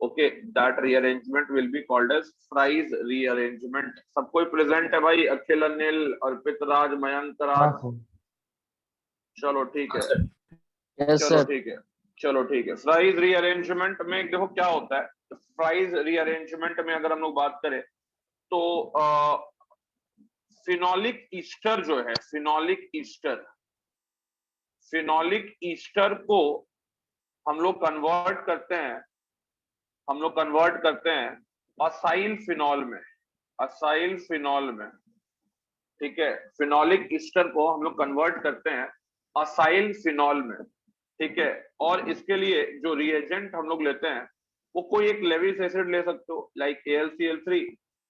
Okay, that rearrangement will be called as Fries rearrangement. सब कोई present है भाई? अखिल, अनिल, अर्पित राज, मयंक हाँ राज। सर। चलो ठीक है, यस चलो सर। ठीक है, चलो ठीक है। फ्राइज रीअरेंजमेंट में देखो क्या होता है। फ्राइज रीअरेंजमेंट में अगर हम लोग बात करें तो फिनोलिक ईस्टर जो है, फिनोलिक ईस्टर, फिनोलिक ईस्टर को हम लोग कन्वर्ट करते हैं, हम लोग कन्वर्ट करते हैं असाइल फिनॉल में, असाइल फिनॉल में। ठीक है, फिनोलिक ईस्टर को हम लोग कन्वर्ट करते हैं असाइल फिनॉल में। ठीक है, और इसके लिए जो रिएजेंट हम लोग लेते हैं वो कोई एक लेविस एसिड ले सकते हो, लाइक AlCl3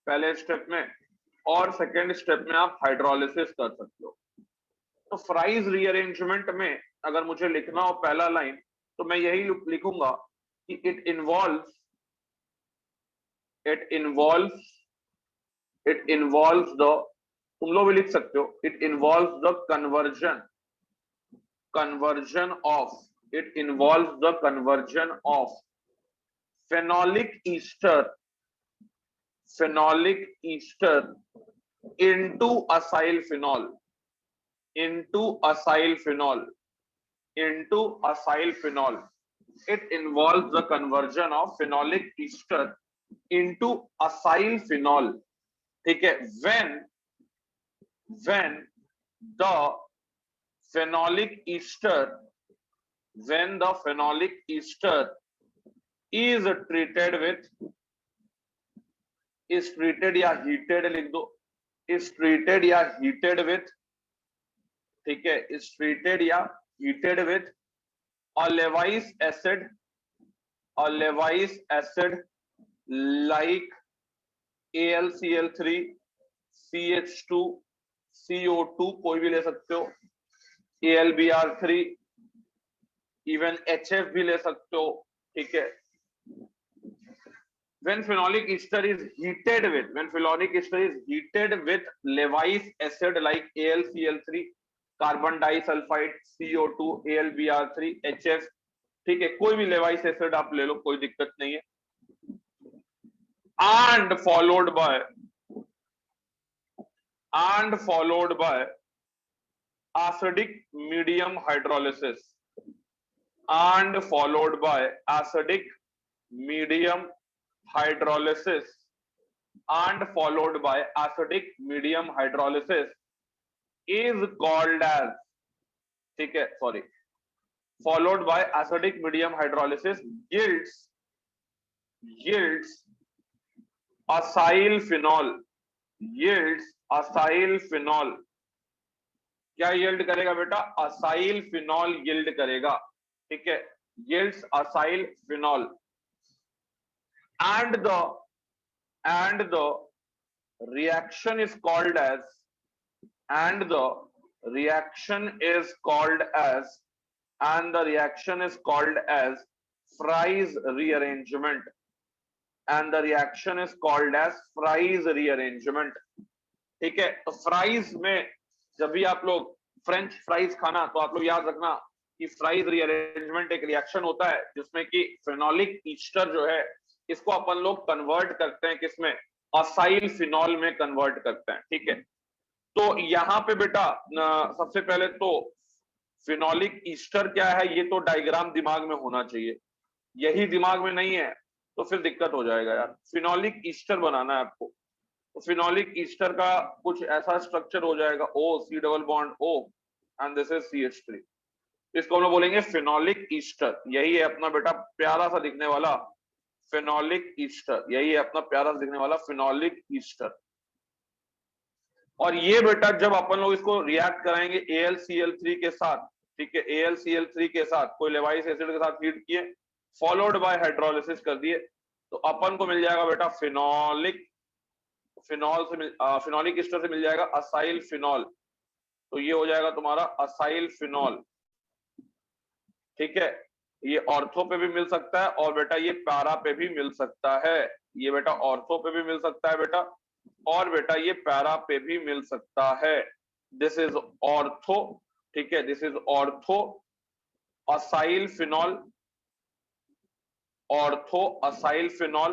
पहले स्टेप में, और सेकेंड स्टेप में आप हाइड्रोलिसिस कर सकते हो। तो फ्राइज रीअरेंजमेंट में अगर मुझे लिखना हो पहला लाइन, तो मैं यही लिखूंगा कि इट इन्वॉल्व्स द, तुम लोग भी लिख सकते हो, it involves the conversion of, it involves the conversion of phenolic ester, phenolic ester into acyl phenol, into acyl phenol, into acyl phenol. It involves the conversion of phenolic ester into acyl phenol. ठीक है, when the phenolic ester, when the phenolic ester is treated with, is treated या heated लिख दो, is treated या heated with, ठीक है, is treated या heated with a Lewis acid, a Lewis acid like AlCl3, CH2, CO2 कोई भी ले सकते हो, AlBr3, इवन HF भी ले सकते हो। ठीक है, when phenolic ester is heated with, when phenolic ester is heated with Lewis acid like AlCl3, carbon disulfide, CO2, AlBr3, HF, ठीक है, कोई भी लेवाइस एसिड आप ले लो, कोई दिक्कत नहीं है, and followed by acidic medium hydrolysis, and followed by acidic medium hydrolysis, and followed by acidic medium hydrolysis is called as, ठीक है, sorry, followed by acidic medium hydrolysis yields acyl phenol, yields acyl phenol। क्या yield करेगा बेटा? Acyl phenol yield करेगा। ठीक है, yields acyl phenol, and the reaction is called as, and the reaction is called as, and the reaction is called as Fry's rearrangement, and the reaction is called as Fry's rearrangement। ठीक है, तो fries में जब भी आप लोग French fries खाना, तो आप लोग याद रखना कि फ्राइज रीअरेंजमेंट एक रिएक्शन होता है जिसमें कि फेनोलिक ईस्टर जो है इसको अपन लोग कन्वर्ट करते हैं किसमें? असाइल फिनॉल में कन्वर्ट करते हैं। ठीक है, तो यहाँ पे बेटा सबसे पहले तो फिनोलिक ईस्टर क्या है ये तो डायग्राम दिमाग में होना चाहिए, यही दिमाग में नहीं है तो फिर दिक्कत हो जाएगा यार। फिनोलिक ईस्टर बनाना है आपको, तो फिनोलिक ईस्टर का कुछ ऐसा स्ट्रक्चर हो जाएगा, O C double bond O and this is CH3, इसको हम लोग बोलेंगे फिनोलिक ईस्टर। यही है अपना बेटा प्यारा सा दिखने वाला फिनोलिक ईस्टर, यही है अपना प्यारा सा दिखने वाला फिनोलिक ईस्टर। और ये बेटा जब अपन लोग इसको रिएक्ट कराएंगे AlCl3 के साथ, ठीक है, AlCl3 के साथ कोई लेवाइस एसिड के साथ हीट किए, फॉलोड बाय हाइड्रोलिसिस कर दिए, तो अपन को मिल जाएगा बेटा फिनोलिक, फिनॉल से फिनोलिक ईस्टर से मिल जाएगा असाइल फिनॉल, तो ये हो जाएगा तुम्हारा असाइल फिनॉल। ठीक है, ये ऑर्थो पे भी मिल सकता है और बेटा ये पैरा पे भी मिल सकता है, ये बेटा ऑर्थो पे भी मिल सकता है बेटा, और बेटा ये पैरा पे भी मिल सकता है। दिस इज ऑर्थो, ठीक है, this is ortho acyl phenol, ortho acyl phenol,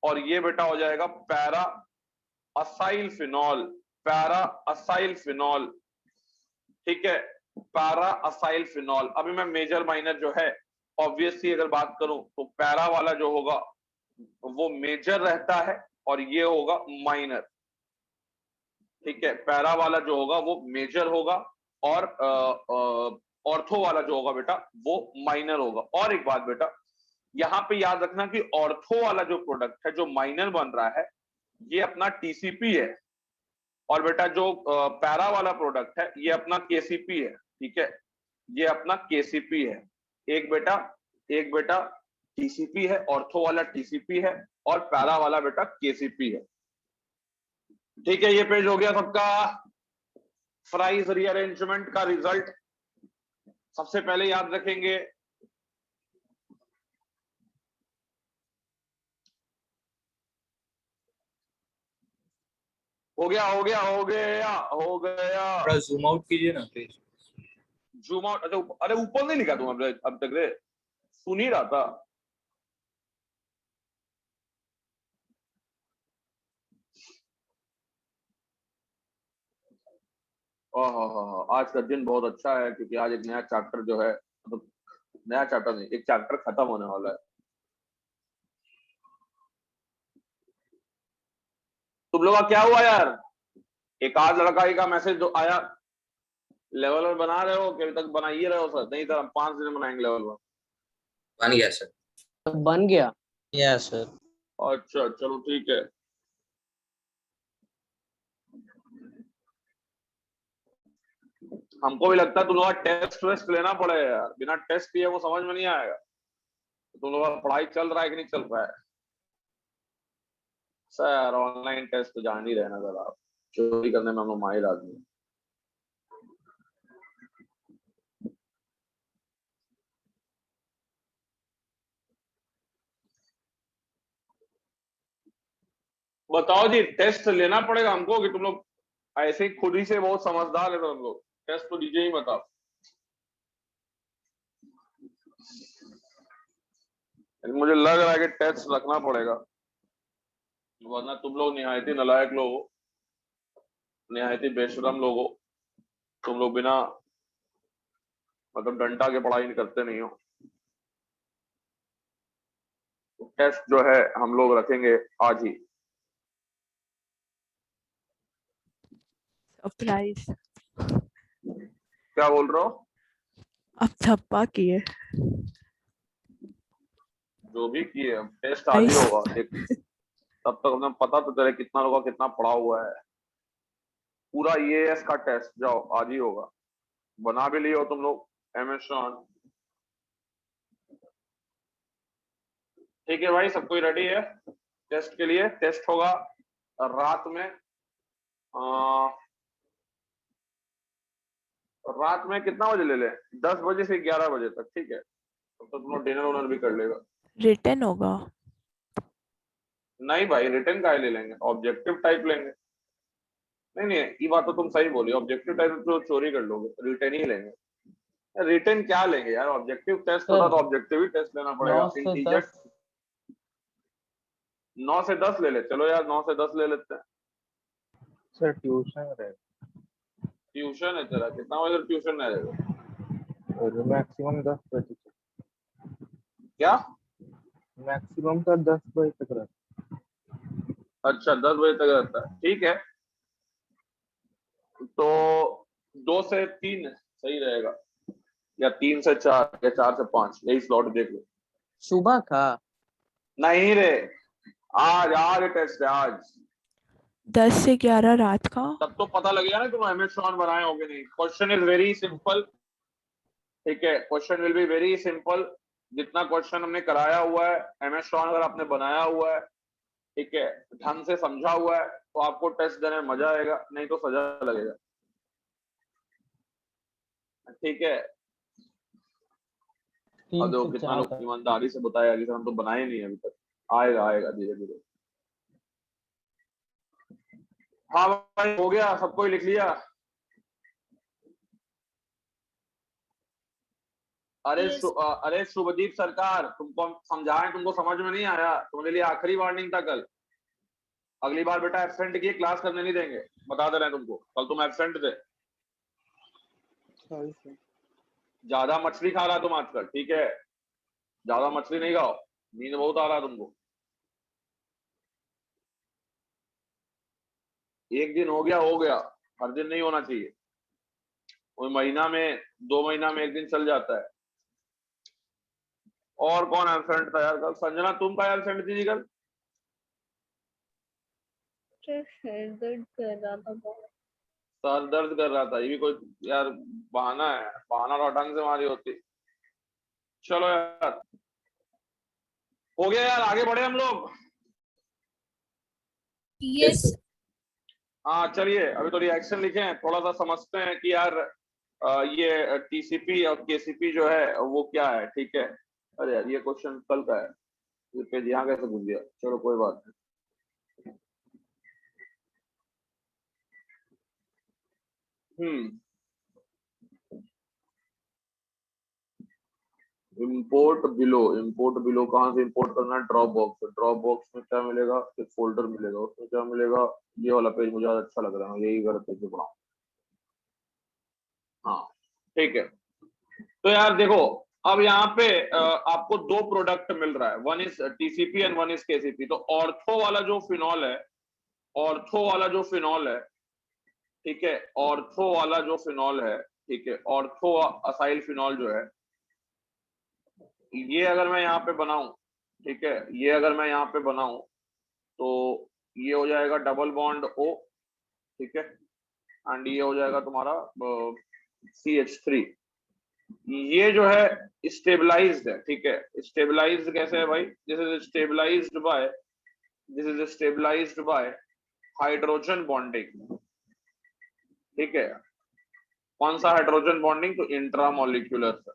और ये बेटा हो जाएगा para acyl phenol, para acyl phenol, ठीक है, पैरा असाइल फिनॉल। अभी मैं मेजर माइनर जो है ऑब्वियसली अगर बात करूं तो पैरा वाला जो होगा वो मेजर रहता है और ये होगा माइनर, ठीक है, पैरा वाला जो होगा वो मेजर होगा और ऑर्थो वाला जो होगा बेटा वो माइनर होगा। और एक बात बेटा यहां पे याद रखना कि ऑर्थो वाला जो प्रोडक्ट है जो माइनर बन रहा है ये अपना टीसीपी है, और बेटा जो पैरा वाला प्रोडक्ट है ये अपना केसीपी है, ठीक है, ये अपना केसीपी है। एक बेटा टीसीपी है, ऑर्थो वाला टीसीपी है और पैरा वाला बेटा केसीपी है, ठीक है। ये पेज हो गया सबका फ्राइज रीअरेंजमेंट का रिजल्ट। सबसे पहले याद रखेंगे हो गया हो गया हो गया हो गया। थोड़ा जूम आउट कीजिए ना प्लीज। जूम आउट, अरे ऊपर नहीं लिखा तुम अब तक रे, सुन ही रहा था। आज का दिन बहुत अच्छा है क्योंकि आज एक नया चैप्टर जो है, मतलब नया चैप्टर नहीं, एक चैप्टर खत्म होने वाला है। तुम लोग का क्या हुआ यार, एक आध लड़का का मैसेज जो आया, लेवल वन बना रहे हो कि अभी तक बना ही रहे हो? सर नहीं सर, हम 5 दिन में बनाएंगे लेवल वन। बन गया सर। बन गया। Yes sir. अच्छा चलो ठीक है। हमको भी लगता है तुम लोग का टेस्ट वेस्ट लेना पड़ेगा यार, बिना टेस्ट किए वो समझ में नहीं आएगा। तुम लोग का पढ़ाई चल रहा है कि नहीं चल रहा है? सर ऑनलाइन टेस्ट तो जान ही रहना जरा, आप चोरी करने में हम लोग माहिर आदमी हैं। बताओ जी, टेस्ट लेना पड़ेगा हमको कि तुम लोग ऐसे ही खुद ही से बहुत समझदार है? तो हम लोग टेस्ट तो दीजिए ही, बताओ। मुझे लग रहा है कि टेस्ट रखना पड़ेगा, वरना तुम लोग निहायती नालायक लोग हो, निहायती बेशरम लोग हो। तुम लोग बिना मतलब डंडा के पढ़ाई करते नहीं हो। टेस्ट जो है हम लोग रखेंगे आज ही। सरप्राइज। क्या बोल रहे हो? अब थप्पा किए। जो भी किए, अब टेस्ट आज ही होगा, देख तब तक हमें पता तो चले कितना लोगों का कितना पढ़ा हुआ है। पूरा ईएएस का टेस्ट जाओ आज ही होगा। बना भी लिए हो तुम लोग एमेजॉन, ठीक है भाई, सब कोई रेडी है टेस्ट के लिए? टेस्ट होगा रात में, रात में कितना बजे ले ले? 10 बजे से 11 बजे तक, ठीक है, तब तो तुम लोग डिनर वनर भी कर लेगा। रिटर्न होगा। नहीं भाई, रिटर्न का ले लेंगे, ऑब्जेक्टिव टाइप लेंगे। नहीं नहीं, ये बात तो तुम सही बोली, ऑब्जेक्टिव टाइप तो चोरी कर लोगे, रिटर्न ही लेंगे। रिटर्न क्या लेंगे यार, ऑब्जेक्टिव टेस्ट होता तो ऑब्जेक्टिव ही टेस्ट लेना पड़ेगा। 9 से 10 ले ले, चलो यार 9 से 10 ले लेते हैं। सर ट्यूशन है, ट्यूशन है तेरा? कितना बजे ट्यूशन है तेरा? मैक्सिमम 10 बजे तक। क्या मैक्सिमम सर 10 बजे तक रहता अच्छा, 10 बजे तक रहता है, ठीक है। तो 2 से 3 सही रहेगा, या 3 से 4 या 4 से 5, यही स्लॉट देख लो। सुबह का नहीं रे, आज आज टेस्ट है आज। 10 से 11 रात का। तब तो पता लगेगा ना तुम अमेजॉन बनाए होगे नहीं। क्वेश्चन इज वेरी सिंपल, ठीक है, question will be very simple. जितना क्वेश्चन हमने कराया हुआ है अमेजॉन अगर आपने बनाया हुआ है, ठीक है, ढंग से समझा हुआ है, तो आपको टेस्ट देने में मजा आएगा, नहीं तो सजा लगेगा, ठीक है। और देखो कितना लोग ईमानदारी से बताया कि हम तो बनाए नहीं अभी तक। आएगा आएगा धीरे धीरे। हाँ भाई हो गया, सबको लिख लिया? अरे शुभदीप सरकार, तुमको हम समझाएं, तुमको समझ में नहीं आया, तुम्हारे लिए आखिरी वार्निंग था कल। अगली बार बेटा एब्सेंट की क्लास करने नहीं देंगे, बता दे रहे हैं तुमको, कल तुम एब्सेंट थे। Sorry sir. ज्यादा मछली खा रहा तुम आजकल, ठीक है, ज्यादा मछली नहीं खाओ, नींद बहुत आ रहा तुमको। एक दिन हो गया, हर दिन नहीं होना चाहिए, कोई महीना में 2 महीना में एक दिन चल जाता है। और कौन एब्सेंट था यार कल? संजना तुम का एब्सेंट थी जी कल? सर दर्द कर रहा था बहुत। सर दर्द कर रहा था, ये भी कोई यार बहाना है, बहाना तो ढंग से मारी होती। चलो यार, हो गया यार, आगे बढ़े हम लोग। यस हाँ चलिए, अभी तो रिएक्शन लिखे हैं, थोड़ा सा समझते हैं कि यार ये टीसीपी और केसीपी जो है वो क्या है, ठीक है। अरे यार ये क्वेश्चन कल का है, ये पेज यहाँ कैसे घुस गया, चलो कोई बात नहीं। इंपोर्ट बिलो कहाँ से इंपोर्ट करना है? ड्रॉप बॉक्स में क्या मिलेगा? एक फोल्डर मिलेगा, उसमें क्या मिलेगा? ये वाला पेज मुझे ज्यादा अच्छा लग रहा है, यही गलत पेज पढ़ा। हाँ ठीक है, तो यार देखो, अब यहाँ पे आपको 2 प्रोडक्ट मिल रहा है, one is TCP and one is KCP. तो ऑर्थो वाला जो फिनॉल है, ऑर्थो वाला जो फिनॉल है, ठीक है, ऑर्थो वाला जो फिनॉल है, ठीक है, ऑर्थो असाइल फिनॉल जो है, ये अगर मैं यहाँ पे बनाऊं, ठीक है, ये अगर मैं यहाँ पे बनाऊं तो ये हो जाएगा डबल बॉन्ड O, ठीक है, एंड ये हो जाएगा तुम्हारा CH3। ये जो है स्टेबलाइज्ड है, ठीक है। स्टेबलाइज्ड कैसे है भाई? This is stabilized by hydrogen bonding, ठीक है। कौन सा हाइड्रोजन बॉन्डिंग? तो इंट्रामोलिक्यूलर से।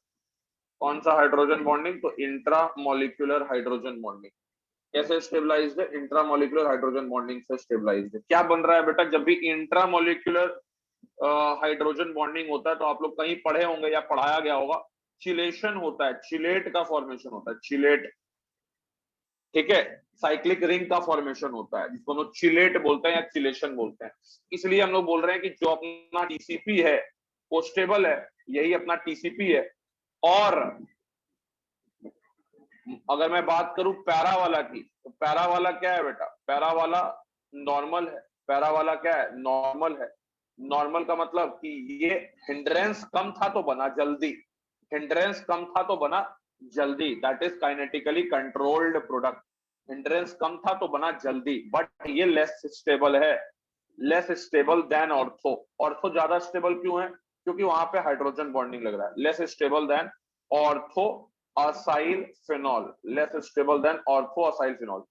कौन सा हाइड्रोजन बॉन्डिंग? तो इंट्रामोलिक्यूलर हाइड्रोजन बॉन्डिंग। कैसे स्टेबलाइज्ड है? इंट्रामोलिक्यूलर हाइड्रोजन बॉन्डिंग से स्टेबलाइज्ड है। क्या बन रहा है बेटा? जब भी इंट्रामोलिक्यूलर हाइड्रोजन बॉन्डिंग होता है तो आप लोग कहीं पढ़े होंगे या पढ़ाया गया होगा, चिलेशन होता है, चिलेट का फॉर्मेशन होता है, चिलेट, ठीक है, साइक्लिक रिंग का फॉर्मेशन होता है, जिसको हम लोग चिलेट बोलते हैं या चिलेशन बोलते हैं। इसलिए हम लोग बोल रहे हैं कि जो अपना टीसीपी है वो स्टेबल है, यही अपना टीसीपी है। और अगर मैं बात करूं पैरा वाला की, तो पैरा वाला क्या है बेटा? पैरा वाला नॉर्मल है। पैरा वाला क्या है? नॉर्मल है। नॉर्मल का मतलब कि ये हिंड्रेंस कम था तो बना जल्दी, हिंड्रेंस कम था तो बना जल्दी, that is kinetically controlled product. Hindrance कम था तो बना जल्दी, बट ये लेस स्टेबल है, less stable than ortho. Ortho ज्यादा स्टेबल क्यों है? क्योंकि वहां पे हाइड्रोजन बॉन्डिंग लग रहा है। Less stable than ortho acyl phenol, less stable than ortho acyl phenol.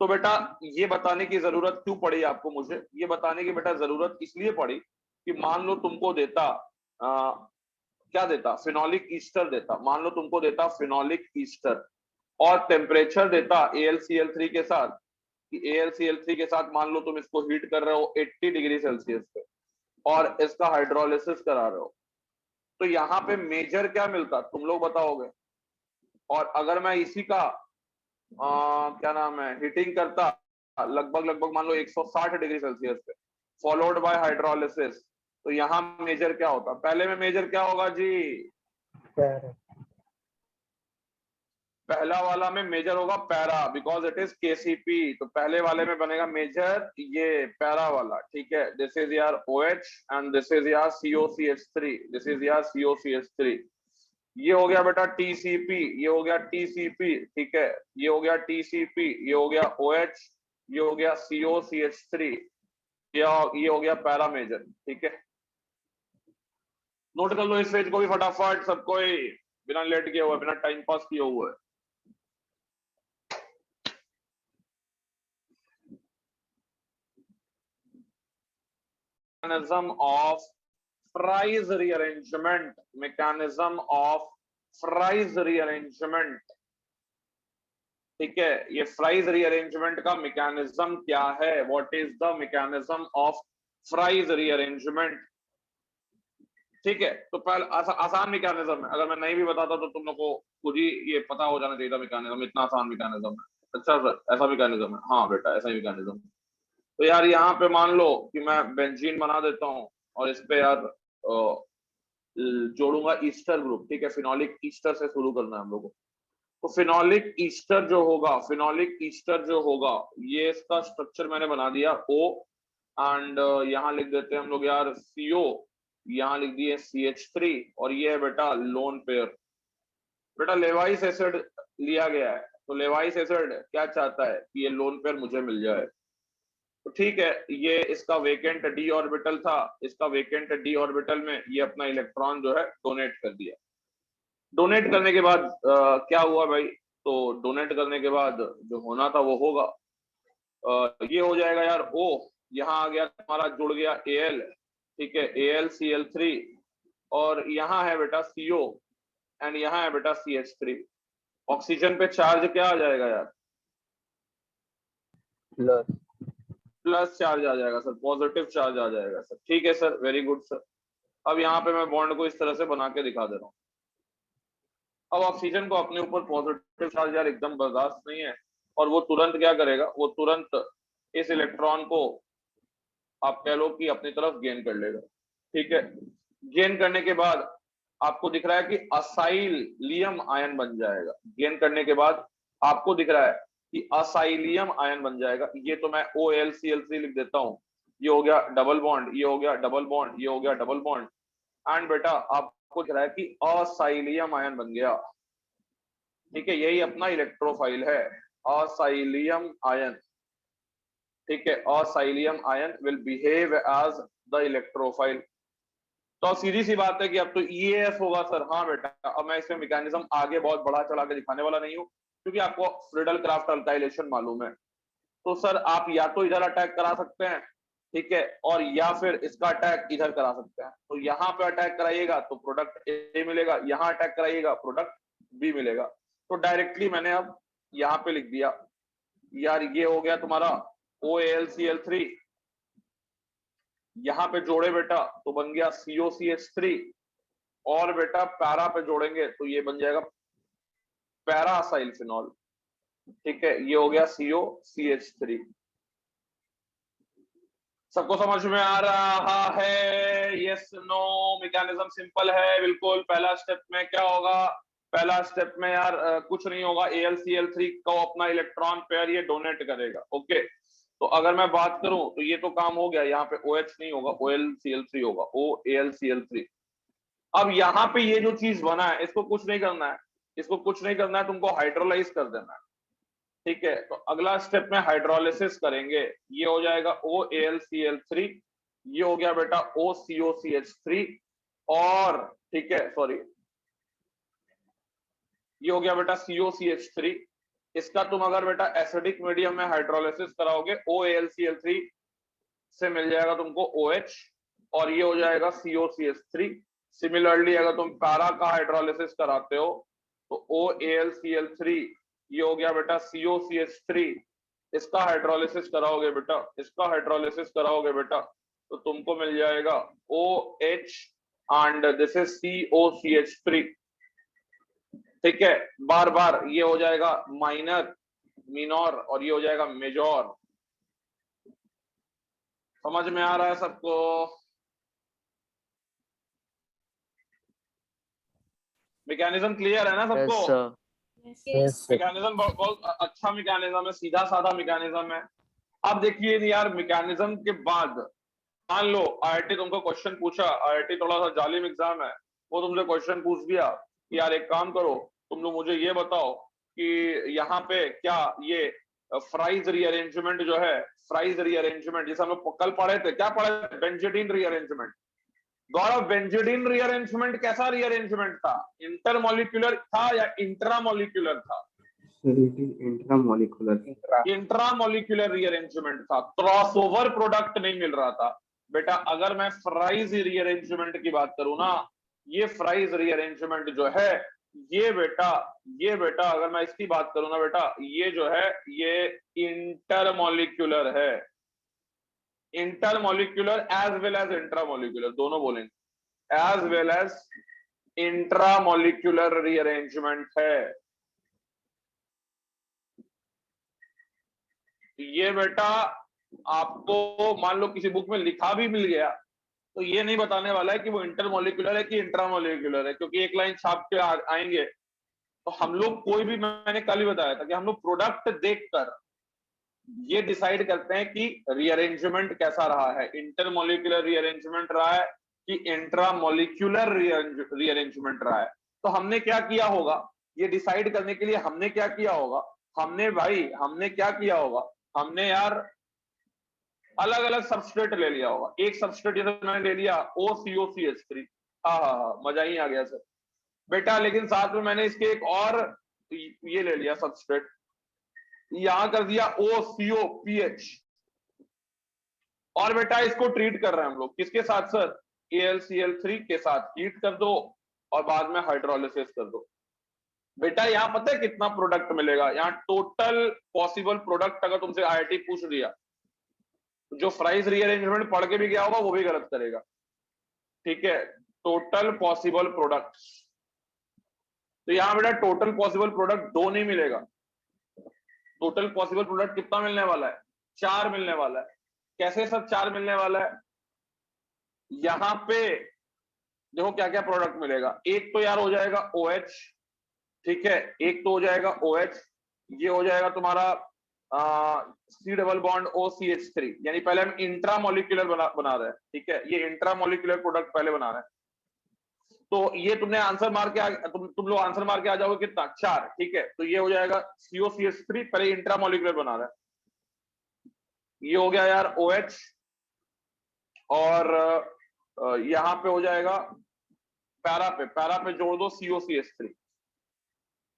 तो बेटा ये बताने की जरूरत क्यों पड़ी आपको? मुझे ये बताने की बेटा जरूरत इसलिए पड़ी कि मान लो तुमको देता क्या देता? फिनोलिक ईस्टर देता। मान लो तुमको देता फिनोलिक ईस्टर और टेम्परेचर देता AlCl3 के साथ, कि AlCl3 के साथ मान लो तुम इसको हीट कर रहे हो 80 डिग्री सेल्सियस पे और इसका हाइड्रोलिसिस करा रहे हो, तो यहाँ पे मेजर क्या मिलता? तुम लोग बताओगे। और अगर मैं इसी का क्या नाम है, हीटिंग करता लगभग मान लो 160 डिग्री सेल्सियस पे, फॉलोड बाय हाइड्रोलिसिस, तो यहाँ मेजर क्या होता? पहले में मेजर क्या होगा जी? पहला वाला में मेजर होगा para, because it is KCP. तो पहले वाले में बनेगा मेजर ये पैरा वाला, ठीक है। दिस इज यार OH एंड दिस इज यार COCH3, दिस इज यार COCH3। ये हो गया बेटा टीसीपी, ये हो गया टीसीपी, ठीक है, ये हो गया टीसीपी, ये हो गया OH, ये हो गया COCH3, ये हो गया पैरा मेजर, ठीक है। नोट कर लो इस पेज को भी फटाफट सब कोई, बिना लेट किए हुए, बिना टाइम पास किए हुए। mechanism of Fry's rearrangement, mechanism of Fry's rearrangement, ठीक है। ये फ्राइज रीअरेंजमेंट का मैकेनिज्म क्या है? What is the mechanism of fries rearrangement? ठीक है, तो पहले आसान मैकेनिज्म है, अगर मैं नहीं भी बताता तो तुम लोग को खुद ही ये पता हो जाना चाहिए था मैकेनिज्म, इतना आसान मैकेनिज्म है। अच्छा सर ऐसा मैकेनिज्म है, हाँ बेटा ऐसा ही मैकेनिज्म। तो यार यहाँ पे मान लो कि मैं बेंजीन बना देता हूँ और इस पे यार जोड़ूंगा ईस्टर ग्रुप, ठीक है, फिनोलिक ईस्टर से शुरू करना है हम लोग को। तो फिनोलिक ईस्टर जो होगा, फिनोलिक ईस्टर जो होगा, ये इसका स्ट्रक्चर मैंने बना दिया O, एंड यहाँ लिख देते हैं हम लोग यार CO, यहाँ लिख दिए CH3, और ये है बेटा लोन पेयर। बेटा लेवाइस एसिड लिया गया है, तो लेवाइस एसिड क्या चाहता है कि ये लोन पेयर मुझे मिल जाए। तो ठीक है, ये इसका वेकेंट d ऑर्बिटल था, इसका वेकेंट d ऑर्बिटल में ये अपना इलेक्ट्रॉन जो है डोनेट कर दिया। डोनेट करने के बाद क्या हुआ भाई, तो डोनेट करने के बाद जो होना था वो होगा। ये हो जाएगा यार O, यहाँ आ गया हमारा जुड़ गया Al, ठीक है, AlCl3, और यहाँ है बेटा CO, एंड यहाँ है बेटा CH3। ऑक्सीजन पे चार्ज क्या आ जाएगा यार, प्लस। प्लस चार्ज आ जाएगा सर, पॉजिटिव चार्ज आ जाएगा सर। ठीक है सर, वेरी गुड सर। अब यहाँ पे मैं बॉन्ड को इस तरह से बना के दिखा दे रहा हूँ। अब ऑक्सीजन को अपने ऊपर पॉजिटिव चार्ज यार एकदम बर्दाश्त नहीं है, और वो तुरंत क्या करेगा, वो तुरंत इस इलेक्ट्रॉन को आप कह लो कि अपनी तरफ गेन कर लेगा। ठीक है, गेन करने के बाद आपको दिख रहा है कि असाइलियम आयन बन जाएगा। गेन करने के बाद आपको दिख रहा है कि असाइलियम आयन बन जाएगा। ये तो मैं OlCl3 लिख देता हूँ, ये हो गया डबल बॉन्ड, ये हो गया डबल बॉन्ड, ये हो गया डबल बॉन्ड, एंड बेटा आपको दिख रहा है कि असाइलियम आयन बन गया। ठीक है, यही अपना इलेक्ट्रोफाइल है, असाइलियम आयन। ठीक है, acylium ion will behave as the electrophile. तो अब सीधी सी बात है कि अब तो EAF होगा सर। हाँ बेटा, अब मैं इसमें मैकेनिज्म आगे बहुत बड़ा चला के दिखाने वाला नहीं हूँ, क्योंकि आपको फ्रीडल क्राफ्ट अल्काइलेशन मालूम है। तो सर आप या तो इधर अटैक करा सकते हैं, ठीक है, और या फिर इसका अटैक इधर करा सकते हैं। तो यहाँ पे अटैक कराइएगा तो प्रोडक्ट A मिलेगा, यहाँ अटैक कराइएगा प्रोडक्ट B मिलेगा। तो डायरेक्टली मैंने अब यहाँ पे लिख दिया यार, ये हो गया तुम्हारा OAlCl3, यहाँ पे जोड़े बेटा तो बन गया COCH3, और बेटा पैरा पे जोड़ेंगे तो ये बन जाएगा पैरासाइल फिनॉल। ठीक है, ये हो गया COCH3। सबको समझ में आ रहा है? Yes no? मैकेनिज्म सिंपल है बिल्कुल। पहला स्टेप में क्या होगा, पहला स्टेप में यार कुछ नहीं होगा, AlCl3 को अपना इलेक्ट्रॉन पेयर ये डोनेट करेगा। ओके, तो अगर मैं बात करूं तो ये तो काम हो गया, यहाँ पे OH नहीं होगा, OlCl3 होगा, OAlCl3। अब यहाँ पे ये जो चीज बना है इसको कुछ नहीं करना है, इसको कुछ नहीं करना है, तुमको हाइड्रोलाइज कर देना है। ठीक है, तो अगला स्टेप में हाइड्रोलिसिस करेंगे, ये हो जाएगा OAlCl3, ये हो गया बेटा OCOCH3, और ठीक है सॉरी, ये हो गया बेटा COCH3। इसका तुम अगर बेटा एसिडिक मीडियम में हाइड्रोलिसिस कराओगे OAlCl3 से मिल जाएगा तुमको OH, और ये हो जाएगा COCH3। सिमिलरली अगर तुम पैरा का हाइड्रोलिसिस कराते हो तो OAlCl3, ये हो गया बेटा COCH3, इसका हाइड्रोलिसिस कराओगे बेटा, इसका हाइड्रोलिसिस कराओगे बेटा तो तुमको मिल जाएगा OH, and this is COCH3। ठीक है, बार बार ये हो जाएगा माइनर, मिनोर, और ये हो जाएगा मेजॉर। समझ में आ रहा है सबको? मैकेनिज्म क्लियर है ना सबको? मैकेनिज्म बहुत अच्छा मैकेनिज्म है, सीधा साधा मैकेनिज्म है। अब देखिए यार, मैकेनिज्म के बाद मान लो IIT तुमको क्वेश्चन पूछा, IIT थोड़ा सा जालिम एग्जाम है, वो तुमसे क्वेश्चन पूछ दिया कि यार एक काम करो, तुम लोग मुझे ये बताओ कि यहाँ पे क्या ये फ्राइज रीअरेंजमेंट जो है, फ्राइज रीअरेंजमेंट जैसे हम लोग कल पढ़े थे, क्या पढ़े थे, बेंजीडीन रीअरेंजमेंट। गौरव, बेंजीडीन रीअरेंजमेंट कैसा रीअरेंजमेंट था, इंटरमोलिक्यूलर था या इंट्रामोलिक्यूलर था? इंट्रामोलिक्यूलर रीअरेंजमेंट था, क्रॉसओवर प्रोडक्ट नहीं मिल रहा था बेटा। अगर मैं फ्राइज रीअरेंजमेंट की बात करूं ना, ये फ्राइज रीअरेंजमेंट जो है, ये बेटा अगर मैं इसकी बात करूं ना बेटा, ये जो है ये इंटरमोलिक्यूलर है। Intermolecular as well as intramolecular, दोनों बोलेंगे। As well as intramolecular rearrangement है। ये बेटा आपको मान लो किसी बुक में लिखा भी मिल गया तो ये नहीं बताने वाला है कि वो इंटरमोलिक्यूलर है कि इंट्रामोलिक्यूलर है, क्योंकि एक लाइन छाप के आएंगे तो हम लोग कोई भी, मैंने कल ही बताया था कि हम लोग प्रोडक्ट देखकर ये डिसाइड करते हैं कि रीअरेंजमेंट कैसा रहा है, इंटरमोलिक्यूलर रीअरेंजमेंट रहा है कि इंट्रामोलिक्यूलर रीअरेंजमेंट रहा है। तो हमने क्या किया होगा ये डिसाइड करने के लिए, हमने क्या किया होगा, हमने क्या किया होगा, हमने यार अलग अलग सबस्ट्रेट ले लिया होगा। एक सबस्ट्रेट जैसे मैंने ले लिया OCOCH3, हाँ मजा ही आ गया सर बेटा, लेकिन साथ में मैंने इसके एक और ये ले लिया सबस्ट्रेट, यहां कर दिया OCOPH, और बेटा इसको ट्रीट कर रहे हैं हम लोग किसके साथ सर, AlCl3 के साथ हीट कर दो और बाद में हाइड्रोलिसिस कर दो। बेटा यहां पता है कितना प्रोडक्ट मिलेगा, यहाँ टोटल पॉसिबल प्रोडक्ट अगर तुमसे IIT पूछ दिया, जो फ्राइज रीअरेंजमेंट पढ़ के भी गया होगा वो भी गलत करेगा, ठीक है। टोटल पॉसिबल प्रोडक्ट, तो यहां बेटा टोटल पॉसिबल प्रोडक्ट 2 नहीं मिलेगा, टोटल पॉसिबल प्रोडक्ट कितना मिलने वाला है, 4 मिलने वाला है। कैसे सर 4 मिलने वाला है, यहां पे देखो क्या क्या प्रोडक्ट मिलेगा। एक तो यार हो जाएगा OH, ठीक है, एक तो हो जाएगा OH, ये हो जाएगा तुम्हारा C डबल बॉन्ड OCH3, यानी पहले हम इंट्रामोलिक्यूलर बना रहे हैं, ठीक है, ये इंट्रामोलिक्यूलर प्रोडक्ट पहले बना रहे हैं। तो ये तुमने आंसर मार के तुम लोग आंसर मार के आ जाओगे कितना, 4, ठीक है। तो ये हो जाएगा COCH3, पहले इंट्रामोलिक्यूलर बना रहे हैं, ये हो गया यार OH, और यहां पे हो जाएगा पैरा पे जोड़ दो COCH3,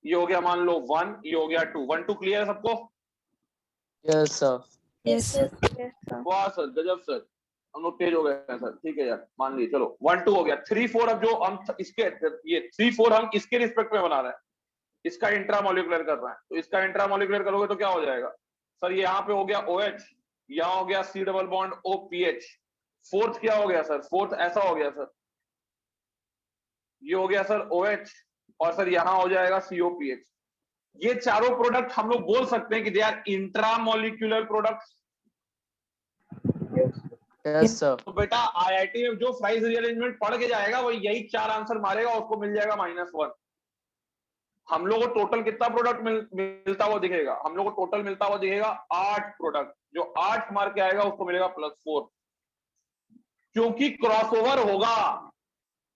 ये हो गया मान लो 1, ये हो गया 2, 1 2 क्लियर है सबको? Yes sir. Yes, sir. Yes, sir. वाह सर, गजब सर, हम लोग तेज हो गए हैं सर, ठीक है यार मान लीजिए, चलो 1 2 हो गया। 3 4 अब जो हम इसके ये 3 4 हम इसके रिस्पेक्ट में बना रहे हैं, इसका इंट्रामोलिक्यूलर कर रहे हैं, तो इसका इंट्रामोलिक्यूलर करोगे तो क्या हो जाएगा सर, ये यहाँ पे हो गया OH, यहाँ हो गया C double bond OPH, fourth क्या हो गया सर, फोर्थ ऐसा हो गया सर, ये हो गया सर OH, और सर यहां हो जाएगा COPH। ये चारों प्रोडक्ट हम लोग बोल सकते हैं कि they are intramolecular products. Yes sir. तो बेटा IIT में जो फ्राइज रीअरेंजमेंट पढ़ के जाएगा वो यही 4 आंसर मारेगा, उसको मिल जाएगा -1। हम लोग को टोटल कितना प्रोडक्ट मिलता हुआ दिखेगा, हम लोग को टोटल मिलता हुआ दिखेगा 8 प्रोडक्ट, जो 8 मार्क के आएगा उसको मिलेगा +4, क्योंकि क्रॉसओवर होगा,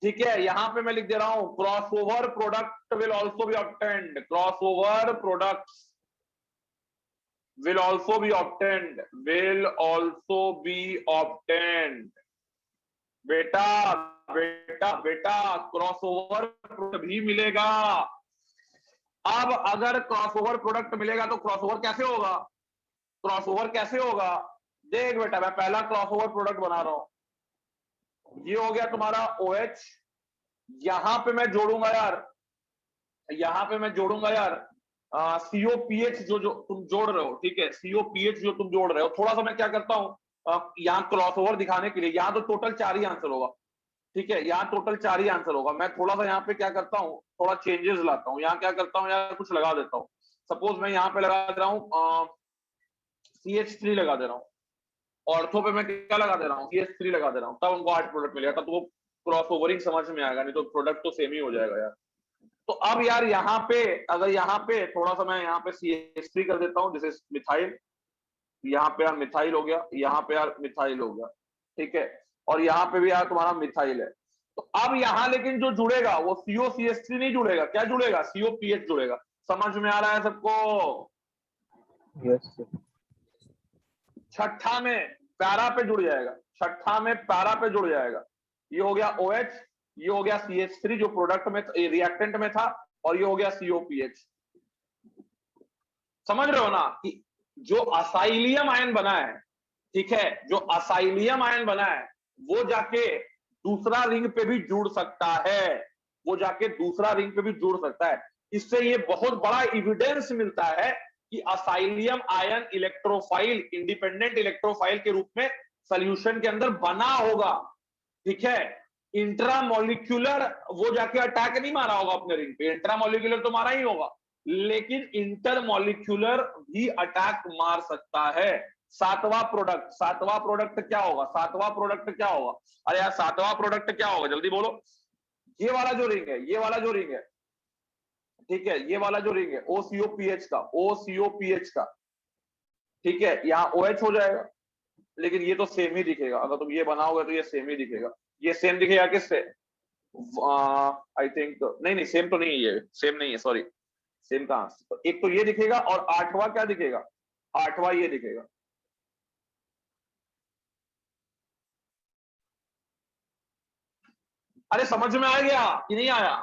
ठीक है। यहां पे मैं लिख दे रहा हूं crossover product will also be obtained, crossover products will also be obtained, will also be obtained। बेटा बेटा बेटा क्रॉसओवर प्रोडक्ट भी मिलेगा। अब अगर क्रॉसओवर प्रोडक्ट मिलेगा तो क्रॉसओवर कैसे होगा, क्रॉसओवर कैसे होगा, देख बेटा मैं पहला क्रॉसओवर प्रोडक्ट बना रहा हूं, ये हो गया तुम्हारा OH, यहां पे मैं जोड़ूंगा यार, यहां पे मैं जोड़ूंगा यार COPH जो तुम जोड़ रहे हो, ठीक है, COPH जो तुम जोड़ रहे हो, थोड़ा सा मैं क्या करता हूं यहाँ क्रॉसओवर दिखाने के लिए, यहाँ तो टोटल 4 ही आंसर होगा, ठीक है, यहाँ टोटल 4 ही आंसर होगा। मैं थोड़ा सा यहाँ पे क्या करता हूँ, थोड़ा चेंजेस लाता हूँ, यहाँ क्या करता हूँ यार, कुछ लगा देता हूँ। सपोज मैं यहाँ पे लगा दे रहा हूँ CH3 लगा दे रहा हूँ, ऑर्थो पे मैं क्या लगा दे रहा हूँ, CH3 लगा दे रहा हूँ, तब हमको 8 प्रोडक्ट मिलेगा, तब तो वो क्रॉसओवरिंग समझ में आएगा, नहीं तो प्रोडक्ट तो सेम ही हो जाएगा यार। तो अब यार यहाँ पे अगर यहाँ पे थोड़ा सा मैं यहाँ पे CH3 कर देता हूँ, जैसे मिथाइल, यहाँ पे यार मिथाइल हो गया, यहाँ पे यार मिथाइल हो गया, ठीक है, और यहाँ पे भी यार तुम्हारा मिथाइल है। तो अब यहाँ लेकिन जो जुड़ेगा वो COCH3 नहीं जुड़ेगा, क्या जुड़ेगा, COPH जुड़ेगा। समझ में आ रहा है सबको? Yes sir. छठा में पैरा पे जुड़ जाएगा, छठा में पैरा पे जुड़ जाएगा, ये हो गया OH, ये हो गया CH3 जो प्रोडक्ट में रिएक्टेंट में था, और ये हो गया COPH। समझ रहे हो ना कि जो असाइलियम आयन बना है, ठीक है, जो असाइलियम आयन बना है वो जाके दूसरा रिंग पे भी जुड़ सकता है, वो जाके दूसरा रिंग पे भी जुड़ सकता है। इससे ये बहुत बड़ा एविडेंस मिलता है कि असाइलियम आयन इलेक्ट्रोफाइल, इंडिपेंडेंट इलेक्ट्रोफाइल के रूप में सॉल्यूशन के अंदर बना होगा, ठीक है। इंट्रामोलिक्यूलर वो जाके अटैक नहीं मारा होगा अपने रिंग पे, इंट्रामोलिक्यूलर तो मारा ही होगा, लेकिन इंटरमोलिक्यूलर भी अटैक मार सकता है। सातवां प्रोडक्ट क्या होगा? सातवां प्रोडक्ट क्या होगा? अरे यार सातवां प्रोडक्ट क्या होगा, जल्दी बोलो। ये वाला जो रिंग है, ये वाला जो रिंग है, ठीक है, ये वाला जो रिंग है OCOPH का, OCOPH का, ठीक है, यहाँ OH हो जाएगा, लेकिन ये तो सेम ही दिखेगा। अगर तुम ये बनाओगे तो ये सेम ही दिखेगा। ये सेम दिखेगा किससे? आई थिंक नहीं नहीं, सेम तो नहीं है, ये सेम नहीं है, सॉरी, सेम कहां? तो एक तो ये दिखेगा और आठवां क्या दिखेगा? आठवां ये दिखेगा। अरे समझ में आ गया कि नहीं आया?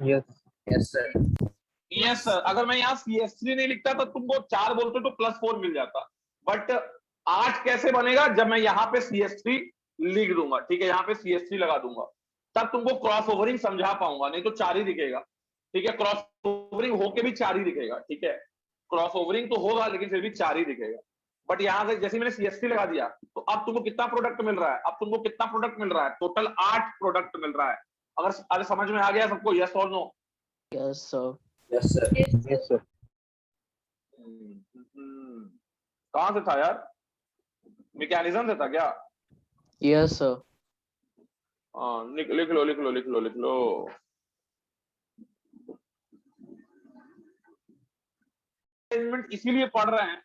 Yes Yes, sir. Yes sir. अगर मैं यहाँ CS3 नहीं लिखता तो तुमको 4 बोलते तो +4 मिल जाता, बट 8 कैसे बनेगा? जब मैं यहाँ पे CS3 लिख दूंगा, ठीक है, यहाँ पे CS3 लगा दूंगा, तब तुमको क्रॉस ओवरिंग समझा पाऊंगा, नहीं तो 4 ही दिखेगा, ठीक है। क्रॉस ओवरिंग होके भी 4 ही दिखेगा, ठीक है, क्रॉस ओवरिंग तो होगा लेकिन फिर भी 4 ही दिखेगा। बट यहाँ से जैसे मैंने CS3 लगा दिया तो अब तुमको कितना प्रोडक्ट मिल रहा है? अब तुमको कितना प्रोडक्ट मिल रहा है? टोटल 8 प्रोडक्ट मिल रहा है। अगर समझ में आ गया सबको, यस और no? Yes, sir. Yes sir yes sir कहां से था यार? मैकेनिज्म से था क्या? Yes, sir. हाँ, लिख लो लिख लो लिख लो लिख लो। अरेंजमेंट इसीलिए पढ़ रहे हैं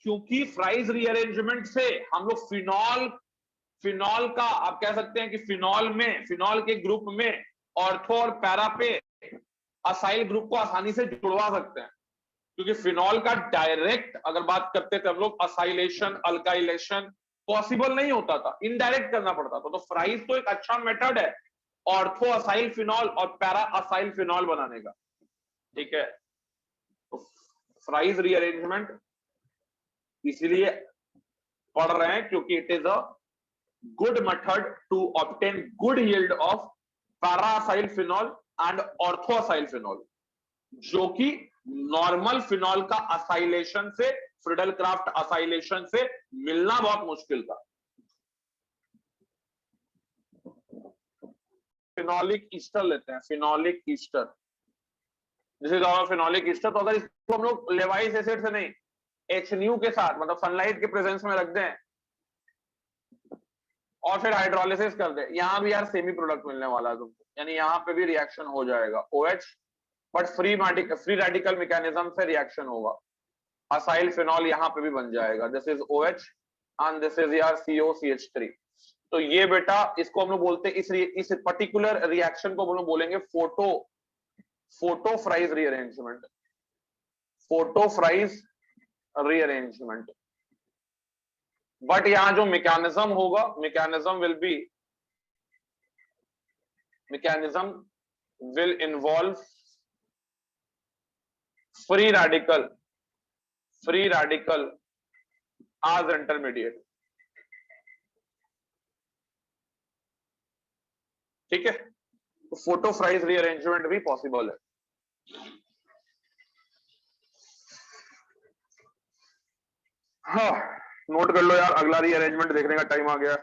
क्योंकि फ्राइज रीअरेंजमेंट से हम लोग फिनॉल का, आप कह सकते हैं कि फिनॉल के ग्रुप में ऑर्थो और पैरा पे असाइल ग्रुप को आसानी से जुड़वा सकते हैं, क्योंकि फिनॉल का डायरेक्ट अगर बात करते थे हम लोग, असाइलेशन अल्काइलेशन पॉसिबल नहीं होता था, इनडायरेक्ट करना पड़ता था। तो फ्राइज तो एक अच्छा मेथड है ऑर्थो असाइल फिनॉल और पैरा असाइल फिनॉल बनाने का, ठीक है। तो फ्राइज रीअरेंजमेंट इसीलिए पढ़ रहे हैं क्योंकि it is a good method to obtain good yield of para acyl phenol and ortho acyl phenol, जो कि नॉर्मल फिनॉल का असाइलेशन से, फ्रिडल-क्राफ्ट असाइलेशन से मिलना बहुत मुश्किल था। फिनोलिक ईस्टर लेते हैं, फिनोलिक ईस्टर, जैसे फिनोलिक ईस्टर, तो अगर इसको हम लोग लेवाइस एसिड से नहीं, HNU के साथ, मतलब सनलाइट के प्रेजेंस में रख दें और फिर हाइड्रोलिसिस कर दे, यहां भी यार सेमी प्रोडक्ट मिलने वाला है तुमको, यानी यहां पे भी रिएक्शन हो जाएगा OH, but free radical mechanism से रिएक्शन होगा, असाइल फिनॉल यहां पे भी बन जाएगा। This is OH and this is यार COCH3। तो ये बेटा इसको हम लोग बोलते हैं, इस पर्टिकुलर रिएक्शन को हम लोग बोलेंगे photo fries rearrangement, photo fries rearrangement. But यहां जो मैकेनिज्म होगा, mechanism will involve free radical as intermediate, ठीक है। तो फोटो फ्राइज रीअरेंजमेंट भी पॉसिबल है। हाँ, नोट कर लो यार, अगला रीअरेंजमेंट देखने का टाइम आ गया।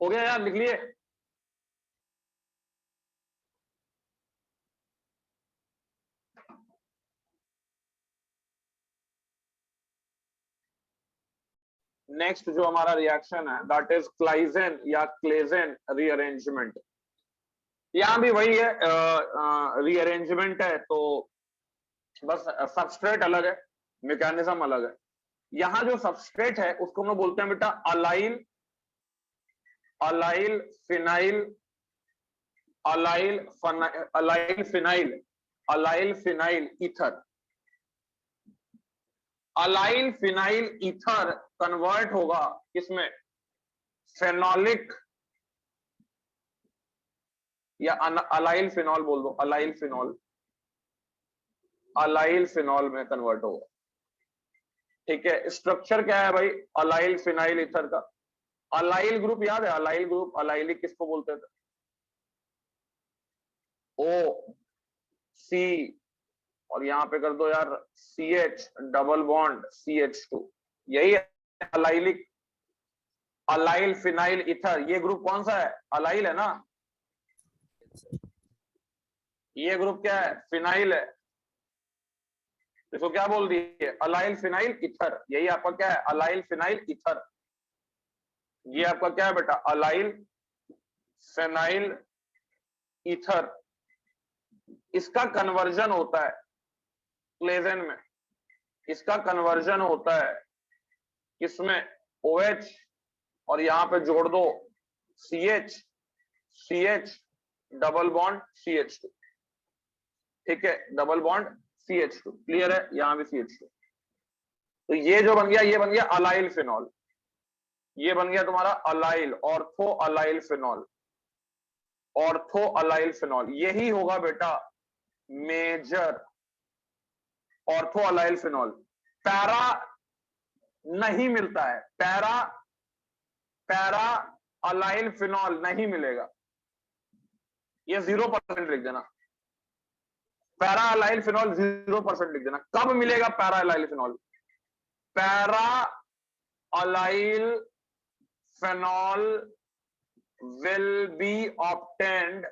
हो गया यार, लिख लिए? नेक्स्ट जो हमारा रिएक्शन है दैट इज क्लाइजेन या क्लेजेन रीअरेंजमेंट। यहां भी वही है, रीअरेंजमेंट है, तो बस सबस्ट्रेट अलग है, मैकेनिज्म अलग है। यहां जो सबस्ट्रेट है उसको हम लोग बोलते हैं बेटा allyl phenyl allyl phenyl ether. Allyl phenyl ether convert होगा किसमें? फेनोलिक या अलाइल फिनॉल बोल दो, अलाइल फिनॉल में कन्वर्ट होगा। ठीक है, स्ट्रक्चर क्या है भाई अलाइल फिनाइल ईथर का? अलाइल ग्रुप याद है? अलाइल ग्रुप, अलाइलिक किसको बोलते थे? ओ सी और यहां पे कर दो यार CH डबल बॉन्ड CH2, यही है अलाइलिक। अलाइल फिनाइल ईथर, ये ग्रुप कौन सा है? अलाइल है ना? ये ग्रुप क्या है? फिनाइल है। इसको क्या बोल दिए? Allyl phenyl ether. यही आपका क्या है? Allyl phenyl ether. ये आपका क्या है बेटा? Allyl phenyl ether. इसका कन्वर्जन होता है क्लेजेन में, इसका कन्वर्जन होता है किसमें? OH और यहां पे जोड़ दो CH डबल बॉन्ड CH2। ठीक है, डबल बॉन्ड CH2, क्लियर है? यहां भी CH2। तो ये जो बन गया, ये बन गया अलाइल फिनॉल। ये बन गया तुम्हारा allyl, ortho allyl phenol, ortho allyl phenol. यही होगा बेटा major ortho allyl phenol. Para नहीं मिलता है, पैरा अलाइल फिनॉल नहीं मिलेगा, ये 0% लिख देना। पैरा अलाइल फिनॉल 0% लिख देना। कब मिलेगा para allyl phenol? Para allyl phenol will be obtained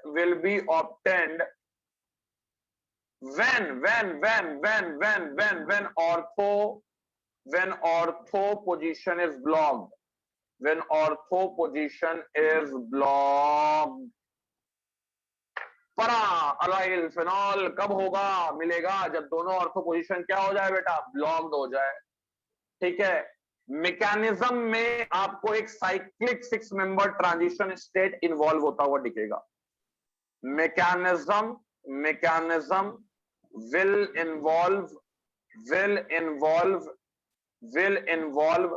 when ortho position is blocked, when ortho position is blocked। Para allyl phenol कब होगा? मिलेगा जब दोनों ऑर्थो पोजीशन क्या हो जाए बेटा? ब्लॉक्ड हो जाए। ठीक है, मैकेनिज्म में आपको एक cyclic 6 member transition state involve होता हुआ दिखेगा। Mechanism will involve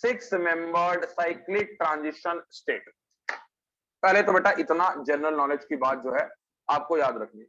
6 membered cyclic transition state। पहले तो बेटा इतना जनरल नॉलेज की बात जो है आपको याद रखनी है।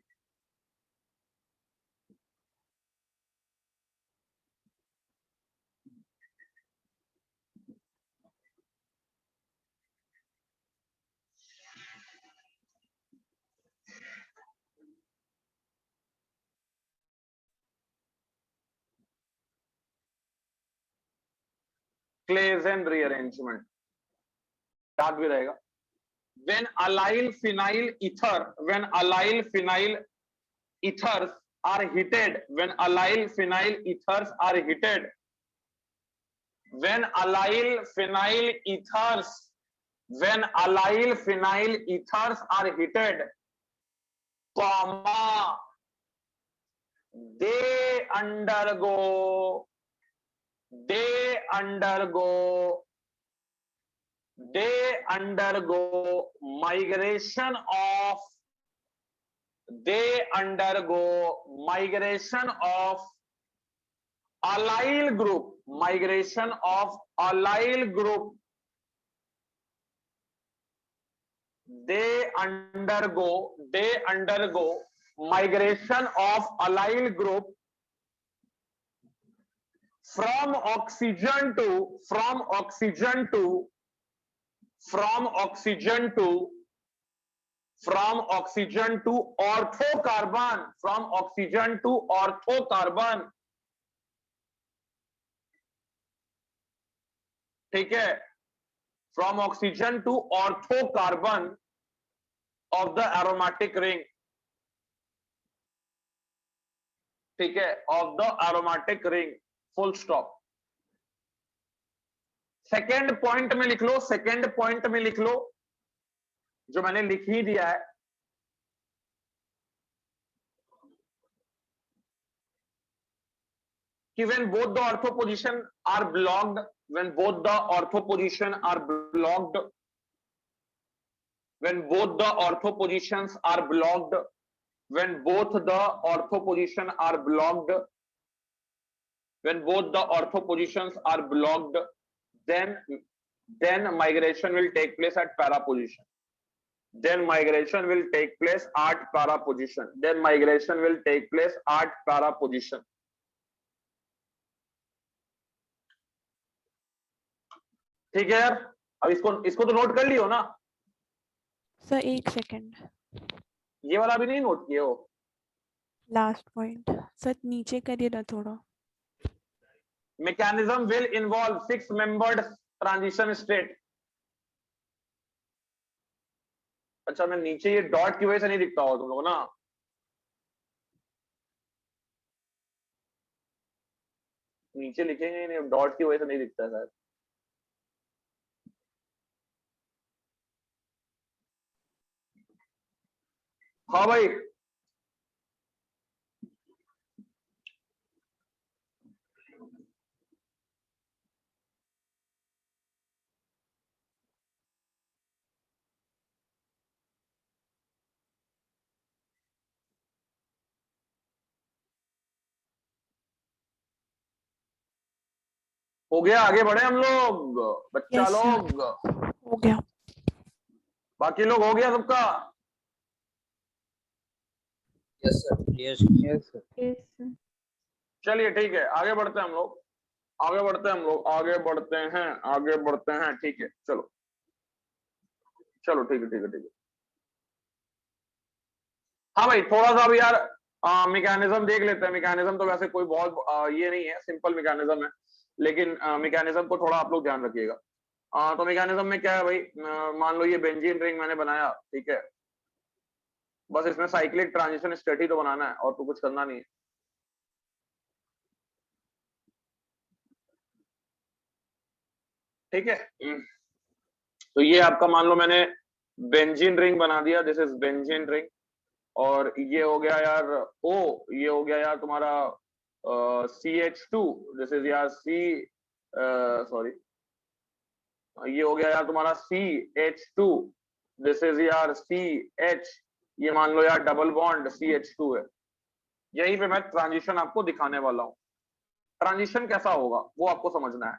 क्लेजेन रीअरेंजमेंट याद भी रहेगा। when allyl phenyl ether ethers are heated, when allyl phenyl ethers are heated, when allyl phenyl ethers are heated, comma, they undergo migration of allyl group, migration of allyl group, they undergo migration of allyl group from oxygen to orthocarbon, ठीक है, from oxygen to orthocarbon of the aromatic ring, ठीक है, of the aromatic ring, full stop। Second point में लिख लो, जो मैंने लिख ही दिया है, कि when both the ortho position are blocked, when both the ortho positions are blocked, when both the ortho position are blocked, when both the ortho positions are blocked, then migration will take place at para position. Then migration will take place at para position. Then migration will take place at para position. ठीक है यार, अब इसको तो note कर लियो ना। Sir एक second, ये वाला भी नहीं नोट किए हो? लास्ट पॉइंट सर नीचे करिए ना थोड़ा। Mechanism will involve 6-membered transition state. अच्छा, मैं नीचे ये डॉट की वजह से नहीं दिखता हो तुम लोग ना। नीचे लिखेंगे नहीं, डॉट की वजह से नहीं दिखता है शायद। हाँ भाई, हो गया, आगे बढ़े हम लोग, बच्चा Yes, sir. लोग, हो गया। बाकी लोग हो गया सबका? Yes sir. Yes, sir. चलिए ठीक है, आगे बढ़ते हैं हम लोग, आगे बढ़ते हैं हम लोग, आगे बढ़ते हैं, आगे बढ़ते हैं। ठीक है, चलो चलो, ठीक है ठीक है ठीक है। हाँ भाई, थोड़ा सा भी यार मैकेनिज्म देख लेते हैं। मैकेनिज्म तो वैसे कोई बहुत ये नहीं है, सिंपल मैकेनिज्म है, लेकिन मैकेनिज्म को थोड़ा आप लोग ध्यान रखिएगा। तो मैकेनिज्म में क्या है भाई, मान लो ये बेंजीन रिंग मैंने बनाया, ठीक है, बस इसमें साइक्लिक ट्रांजिशन स्टेट ही तो बनाना है और तो कुछ करना नहीं है। ठीक है, तो ये आपका मान लो मैंने बेंजीन रिंग बना दिया, दिस इज बेंजीन रिंग, और ये हो गया यार O, ये हो गया यार तुम्हारा CH2, दिस इज यार C, सॉरी, ये हो गया यार तुम्हारा CH2, दिस इज यार CH, ये मान लो यार डबल बॉन्ड CH2 है। यहीं पे मैं ट्रांजिशन आपको दिखाने वाला हूं। ट्रांजिशन कैसा होगा वो आपको समझना है,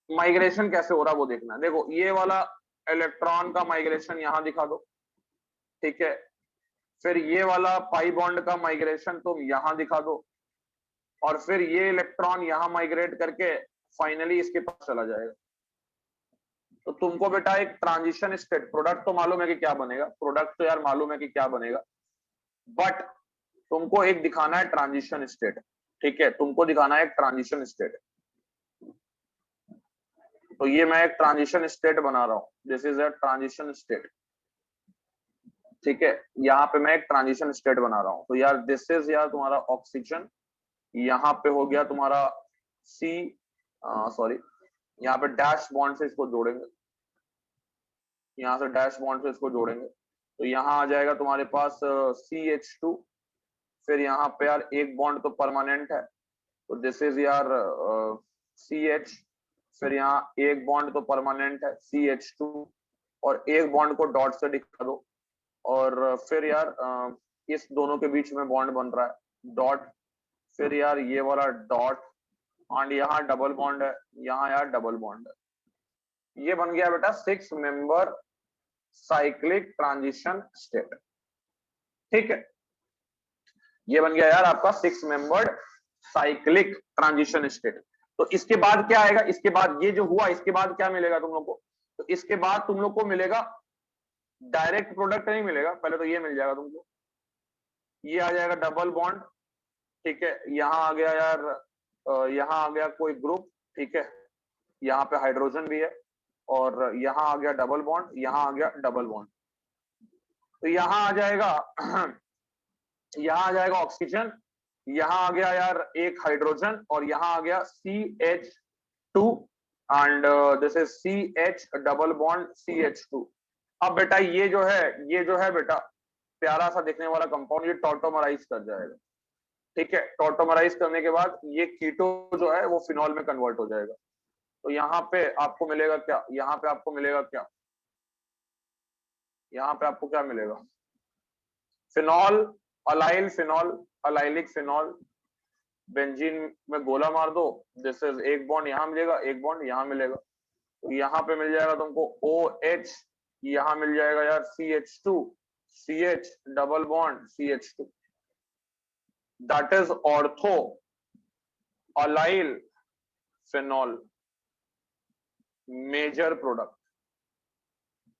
माइग्रेशन कैसे हो रहा है वो देखना है। देखो, ये वाला इलेक्ट्रॉन का माइग्रेशन यहां दिखा दो, ठीक है, फिर ये वाला पाई बॉन्ड का माइग्रेशन तुम यहां दिखा दो, और फिर ये इलेक्ट्रॉन यहां माइग्रेट करके फाइनली इसके पास चला जाएगा। तो तुमको बेटा एक ट्रांजिशन स्टेट, प्रोडक्ट तो मालूम है कि क्या बनेगा, प्रोडक्ट तो यार मालूम है कि क्या बनेगा, बट तुमको एक दिखाना है ट्रांजिशन स्टेट। ठीक है, तुमको दिखाना है एक ट्रांजिशन स्टेट। तो ये मैं एक ट्रांजिशन स्टेट बना रहा हूं, this is a transition state. ठीक है, यहाँ पे मैं एक ट्रांजिशन स्टेट बना रहा हूं। तो यार दिस इज यार तुम्हारा ऑक्सीजन, यहाँ पे हो गया तुम्हारा C, सॉरी, यहाँ पे डैश बॉन्ड से इसको जोड़ेंगे, यहाँ से डैश बॉन्ड से इसको जोड़ेंगे, तो यहाँ आ जाएगा तुम्हारे पास CH2, फिर यहाँ पे यार एक बॉन्ड तो परमानेंट है, तो दिस इज यार CH, फिर यहाँ एक बॉन्ड तो परमानेंट है CH2, और एक बॉन्ड को डॉट से दिखा दो, और फिर यार इस दोनों के बीच में बॉन्ड बन रहा है डॉट, फिर यार ये वाला डॉट, एंड यहाँ डबल बॉन्ड है, यहाँ यार डबल बॉन्ड है। ये बन गया बेटा 6 मेंबर साइक्लिक ट्रांजिशन स्टेट। ठीक है, ये बन गया यार आपका 6 मेंबर्ड साइक्लिक ट्रांजिशन स्टेट। तो इसके बाद क्या आएगा, इसके बाद ये जो हुआ, इसके बाद क्या मिलेगा तुम लोग को, तो इसके बाद तुम लोग को मिलेगा डायरेक्ट प्रोडक्ट नहीं मिलेगा, पहले तो ये मिल जाएगा तुमको, ये आ जाएगा डबल बॉन्ड, ठीक है, यहाँ आ गया यार, यहाँ आ गया कोई ग्रुप, ठीक है, यहाँ पे हाइड्रोजन भी है, और यहाँ आ गया डबल बॉन्ड, यहाँ आ गया डबल बॉन्ड, तो यहाँ आ जाएगा यहाँ आ जाएगा ऑक्सीजन, यहाँ आ गया यार एक हाइड्रोजन, और यहाँ आ गया CH2, and this is CH double bond CH2। अब बेटा ये जो है बेटा प्यारा सा दिखने वाला कंपाउंड, ये टॉटोमराइज कर जाएगा। ठीक है, टॉटोमराइज करने के बाद ये कीटो जो है वो फिनॉल में कन्वर्ट हो जाएगा। तो यहाँ पे आपको मिलेगा क्या, यहाँ पे आपको मिलेगा क्या, यहाँ पे आपको क्या मिलेगा, phenol, allyl phenol, allylic phenol, benzene में गोला मार दो, दिस इज एक बॉन्ड यहाँ मिलेगा, एक बॉन्ड यहाँ मिलेगा, तो यहाँ पे मिल जाएगा तुमको OH, यहाँ मिल जाएगा यार CH2, CH double bond CH2, that is ortho allyl phenol, major product,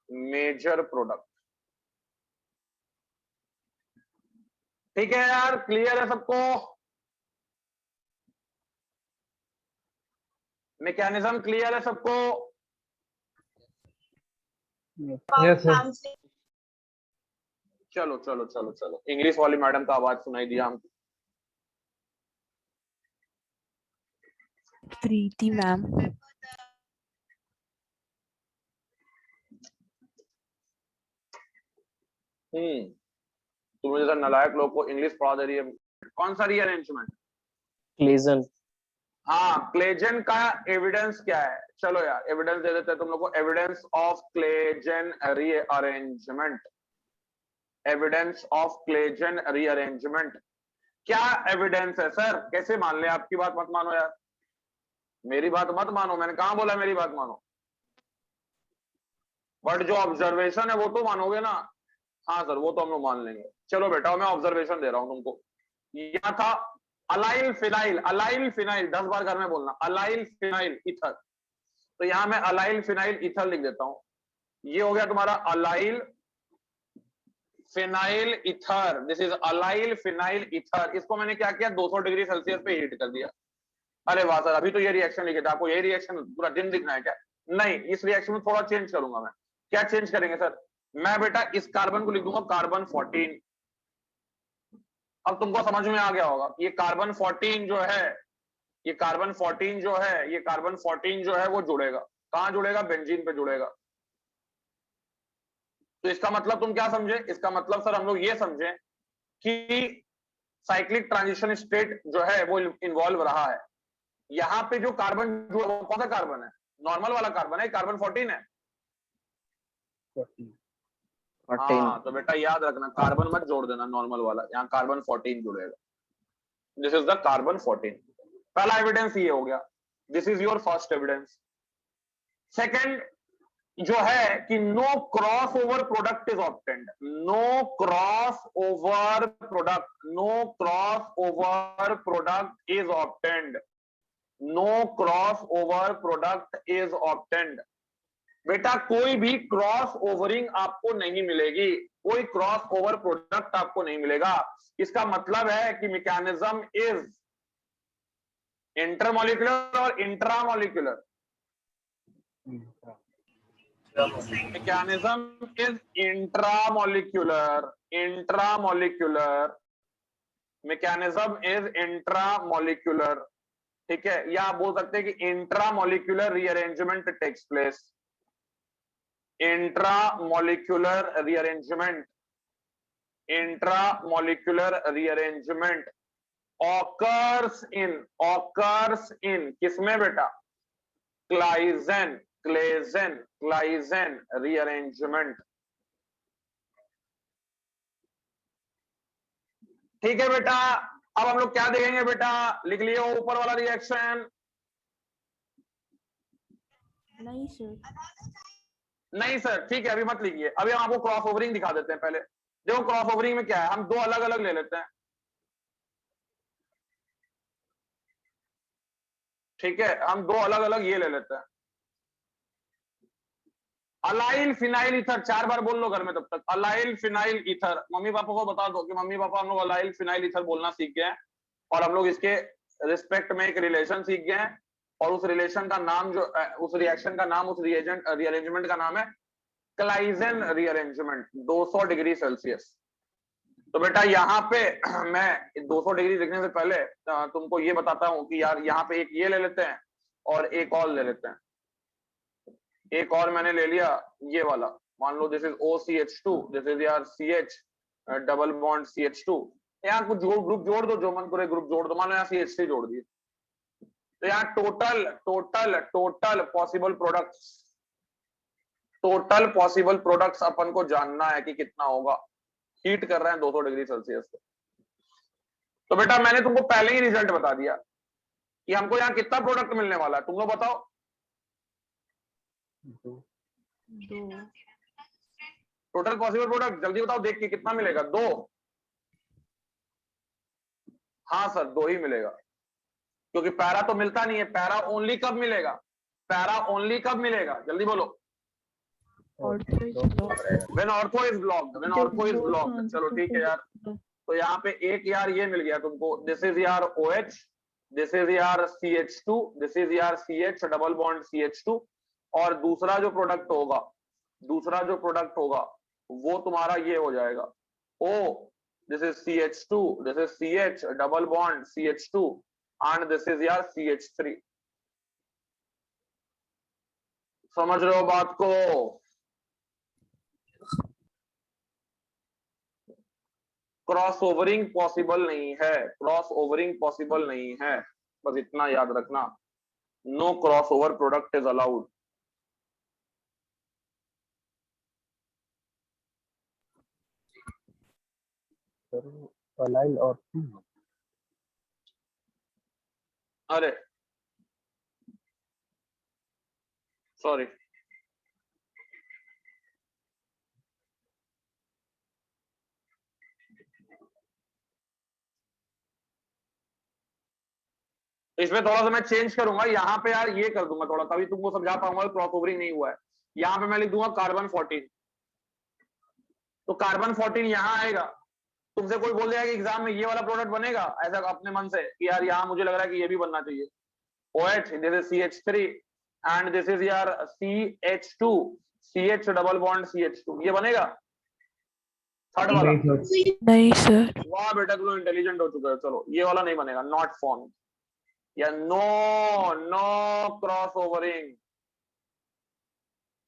major product. ठीक है यार, क्लियर है सबको, मैकेनिज्म क्लियर है सबको? Yes sir. चलो चलो चलो चलो, इंग्लिश वाली मैडम का आवाज सुनाई दिया हमको। प्रीति मैम। तुम्हें जैसा नालायक लोग को इंग्लिश पढ़ा दे रही है। कौन सा रीअरेंजमेंट? क्लेजन। हाँ, क्लेजन का एविडेंस क्या है? चलो यार एविडेंस दे देते हैं तुम लोग को, evidence of Claisen rearrangement, evidence of Claisen rearrangement. क्या एविडेंस है सर? कैसे मान ले? आपकी बात मत मानो यार, मेरी बात मत मानो, मैंने कहां बोला मेरी बात मानो, बट जो ऑब्जर्वेशन है वो तो मानोगे ना। हाँ सर वो तो हम लोग मान लेंगे। चलो बेटा मैं ऑब्जर्वेशन दे रहा हूं तुमको। यहां था अलाइल फिनाइल, अलाइल फिनाइल 10 बार घर में बोलना, अलाइल फिनाइल ईथर, तो यहां मैं अलाइल फिनाइल ईथर लिख देता हूं। ये हो गया तुम्हारा allyl phenyl ether, this is allyl phenyl ether. इसको मैंने क्या किया, 200 डिग्री सेल्सियस पे हीट कर दिया। अरे वाह सर, अभी तो ये रिएक्शन लिखे थे, आपको ये रिएक्शन पूरा दिन दिखना है क्या? नहीं, इस रिएक्शन में थोड़ा चेंज करूंगा मैं। क्या चेंज करेंगे सर? मैं बेटा इस कार्बन को लिख दूंगा कार्बन 14। अब तुमको समझ में आ गया होगा, ये कार्बन 14 जो है, ये कार्बन 14 जो है, ये कार्बन 14 जो है वो जुड़ेगा, कहां जुड़ेगा? बेंजीन पे जुड़ेगा। तो इसका मतलब तुम क्या समझे? इसका मतलब सर हम लोग ये समझे कि साइक्लिक ट्रांजिशन स्टेट जो है वो इन्वॉल्व रहा है। यहां पे जो कार्बन जुड़ा वो कौन सा कार्बन है? नॉर्मल वाला कार्बन है, कार्बन 14 है। 14। हाँ तो बेटा याद रखना, कार्बन मत जोड़ देना नॉर्मल वाला, यहाँ कार्बन 14 जुड़ेगा। This is the carbon 14। पहला एविडेंस ये हो गया, this is your first evidence. Second जो है कि no cross over product is obtained, no cross over product, no cross over product is obtained, no cross over product is obtained. बेटा कोई भी क्रॉस ओवरिंग आपको नहीं मिलेगी, कोई क्रॉस ओवर प्रोडक्ट आपको नहीं मिलेगा। इसका मतलब है कि मैकेनिज्म इज इंटरमॉलिक्यूलर और intramolecular. Mechanism is intramolecular, intramolecular, mechanism is intramolecular. ठीक है, या आप बोल सकते हैं कि intramolecular rearrangement takes place, intramolecular rearrangement, intramolecular rearrangement occurs in किसमें बेटा? Claisen, Claisen, Claisen rearrangement. ठीक है बेटा, अब हम लोग क्या देखेंगे बेटा? लिख लियो ऊपर वाला रिएक्शन। नहीं सर। नहीं सर, ठीक है अभी मत लिखिए, अभी हम आपको क्रॉस ओवरिंग दिखा देते हैं। पहले देखो क्रॉस ओवरिंग में क्या है, हम दो अलग अलग ले लेते हैं। ठीक है, हम दो अलग अलग ये ले लेते हैं। अलाइल फिनाइल ईथर, 4 बार बोल लो घर में तब तक, allyl phenyl ether. Mummy papa को बता दो कि मम्मी पापा हम लोग अलाइल फिनाइल ईथर बोलना सीख गए हैं, और हम लोग इसके रिस्पेक्ट में एक रिलेशन सीख गए हैं, और उस रिलेशन का नाम जो उस रिएक्शन का नाम, उस रीअरेंजमेंट का नाम है क्लाइजेन रीअरेंजमेंट, 200 डिग्री सेल्सियस। तो बेटा यहाँ पे मैं 200 डिग्री लिखने से पहले तुमको ये बताता हूं कि यार यहाँ पे एक ये ले लेते हैं और एक और ले लेते हैं। एक और मैंने ले लिया ये वाला, मान लो this is OCH2, this is यार CH डबल बॉन्ड CH2। यहाँ कुछ ग्रुप जोड़ दो, जो मन करे ग्रुप जोड़ दो, मान लो यहाँ CH3 जोड़ दिए। तो यहाँ total total total possible products, total possible products अपन को जानना है कि कितना होगा। हीट कर रहे हैं 200 डिग्री सेल्सियस पे। तो बेटा मैंने तुमको पहले ही रिजल्ट बता दिया कि हमको यहाँ कितना प्रोडक्ट मिलने वाला है, तुम लोग बताओ। 2 टोटल पॉसिबल प्रोडक्ट जल्दी बताओ, देख के कितना मिलेगा? 2। हाँ सर 2 ही मिलेगा, क्योंकि पैरा तो मिलता नहीं है। पैरा ओनली कब मिलेगा? पैरा ओनली कब मिलेगा? जल्दी बोलो। When ortho is blocked, when ortho is blocked. चलो ठीक है यार, तो यहाँ पे एक यार ये मिल गया तुमको, दिस इज यार OH, दिस इज यार CH2, दिस इज यार CH डबल बॉन्ड CH2, और दूसरा जो प्रोडक्ट होगा, दूसरा जो प्रोडक्ट होगा वो तुम्हारा ये हो जाएगा O, this is CH2, this is CH double bond CH2, and this is यार CH3। समझ रहे हो बात को? क्रॉस ओवरिंग पॉसिबल नहीं है, क्रॉस ओवरिंग पॉसिबल नहीं है, बस इतना याद रखना। No cross over product is allowed. Sir allyl और अरे सॉरी, इसमें थोड़ा सा मैं चेंज करूंगा, यहाँ पे यार ये कर दूंगा थोड़ा, तभी तुमको समझा पाऊंगा क्रॉस ओवरिंग नहीं हुआ है। यहाँ पे मैं लिख दूंगा कार्बन 14, तो कार्बन 14 यहाँ आएगा। तुमसे कोई बोल देगा कि एग्जाम में ये वाला प्रोडक्ट बनेगा, ऐसा अपने मन से कि यार यहाँ मुझे लग रहा है कि ये भी बनना चाहिए। OH, this is CH3 and this is यार CH2, CH double bond CH2, ये बनेगा थर्ड वाला? नहीं सर। वाह बेटा तुम इंटेलिजेंट हो चुके हो। चलो ये वाला नहीं बनेगा, नॉट फॉर्म या नो नो क्रॉस ओवरिंग,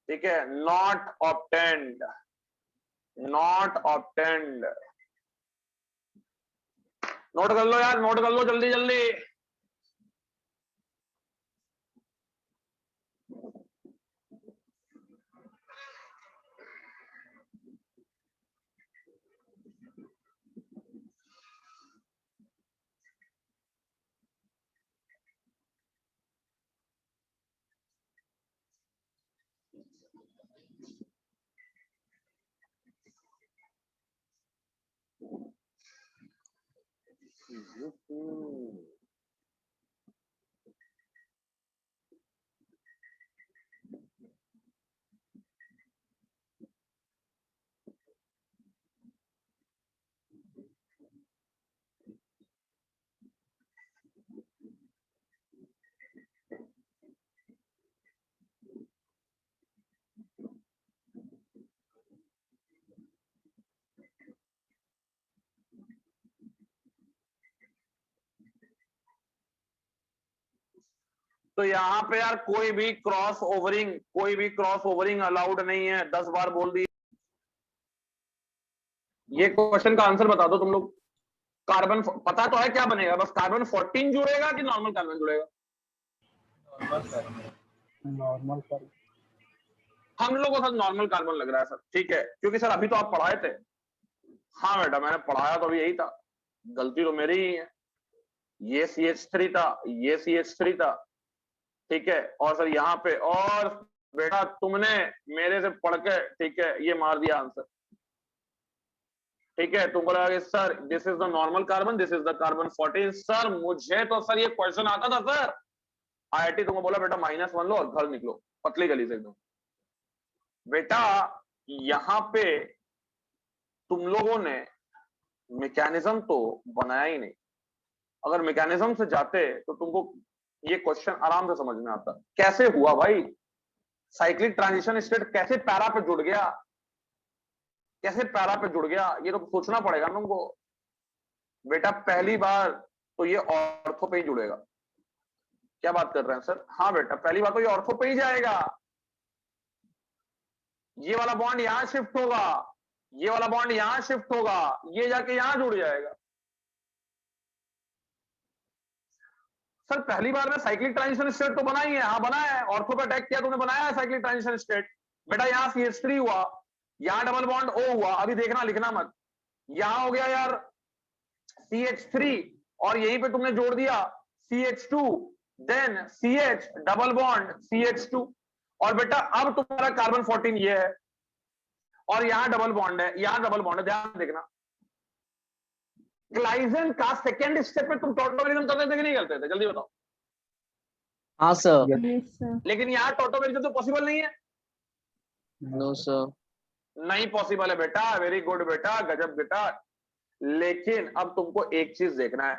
ठीक है, not obtained, not obtained. Note कर लो यार, नोट कर लो जल्दी जल्दी। तो यहाँ पे यार कोई भी क्रॉस ओवरिंग, कोई भी क्रॉस ओवरिंग अलाउड नहीं है, 10 बार बोल दी। ये क्वेश्चन का आंसर बता दो तुम लोग। कार्बन पता तो है क्या बनेगा, बस कार्बन 14 जुड़ेगा कि नॉर्मल कार्बन जुड़ेगा? Normal carbon. हम लोगों को सर नॉर्मल कार्बन लग रहा है सर, ठीक है, क्योंकि सर अभी तो आप पढ़ाए थे। हाँ बेटा मैंने पढ़ाया तो अभी यही था, गलती तो मेरी ही है। ये CH3 था, ये CH3 था, ठीक है, और सर यहाँ पे, और बेटा तुमने मेरे से पढ़ के, ठीक है, ये मार दिया आंसर, ठीक है। तुमको लगा कि sir this is the normal carbon, this is the carbon 14। Sir मुझे तो सर ये क्वेश्चन आता था सर, IIT तुमको बोला बेटा -1 लो और घर निकलो पतली गली से एकदम। बेटा यहाँ पे तुम लोगों ने मैकेनिज्म तो बनाया ही नहीं। अगर मैकेनिज्म से जाते तो तुमको ये क्वेश्चन आराम से समझ में आता। कैसे हुआ भाई, साइक्लिक ट्रांजिशन स्टेट कैसे पैरा पे जुड़ गया, कैसे पैरा पे जुड़ गया, ये तो सोचना पड़ेगा तुमको। बेटा पहली बार तो ये ऑर्थो पे ही जुड़ेगा। क्या बात कर रहे हैं सर? हाँ बेटा पहली बार तो ये ऑर्थो पे ही जाएगा। ये वाला बॉन्ड यहां शिफ्ट होगा, ये वाला बॉन्ड यहां शिफ्ट होगा, ये जाके यहां जुड़ जाएगा। सर पहली बार में साइक्लिक ट्रांजिशन स्टेट तो बना ही है, हाँ बना है, ऑर्थो पे अटैक किया तुमने बनाया है साइक्लिक ट्रांजिशन स्टेट। बेटा यहाँ CH3 हुआ, यहाँ डबल बॉन्ड O हुआ, अभी देखना लिखना मत, यहाँ हो गया यार CH3 और यहीं पे तुमने जोड़ दिया CH2, then CH double bond CH2, और बेटा अब तुम्हारा कार्बन 14 ये है और यहाँ डबल बॉन्ड है, यहाँ डबल बॉन्ड है, ध्यान देखना। ग्लाइसिन का सेकेंड स्टेप पे तुम टॉटोमेरिज्म करते थे कि नहीं करते थे, जल्दी बताओ। हाँ सर। Yes, sir. लेकिन यहाँ टॉटोमेरिज्म तो पॉसिबल नहीं है। No sir. नहीं पॉसिबल है बेटा, वेरी गुड बेटा, गजब बेटा। लेकिन अब तुमको एक चीज देखना है,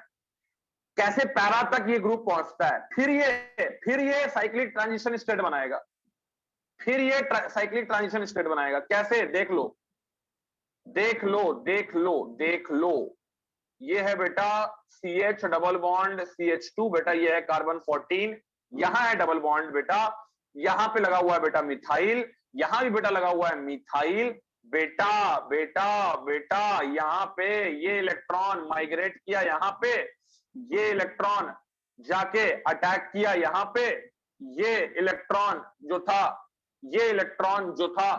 कैसे पैरा तक ये ग्रुप पहुंचता है, फिर ये साइक्लिक ट्रांजिशन स्टेट बनाएगा, फिर ये साइक्लिक ट्रांजिशन स्टेट बनाएगा। कैसे, देख लो देख लो देख लो देख लो। ये है बेटा CH डबल बॉन्ड CH2, बेटा ये है कार्बन 14, यहां है डबल बॉन्ड बेटा, यहां पे लगा हुआ है बेटा मिथाइल, यहां भी बेटा लगा हुआ है मिथाइल। बेटा बेटा बेटा यहाँ पे ये इलेक्ट्रॉन माइग्रेट किया, यहाँ पे ये इलेक्ट्रॉन जाके अटैक किया, यहाँ पे ये इलेक्ट्रॉन जो था, ये इलेक्ट्रॉन जो था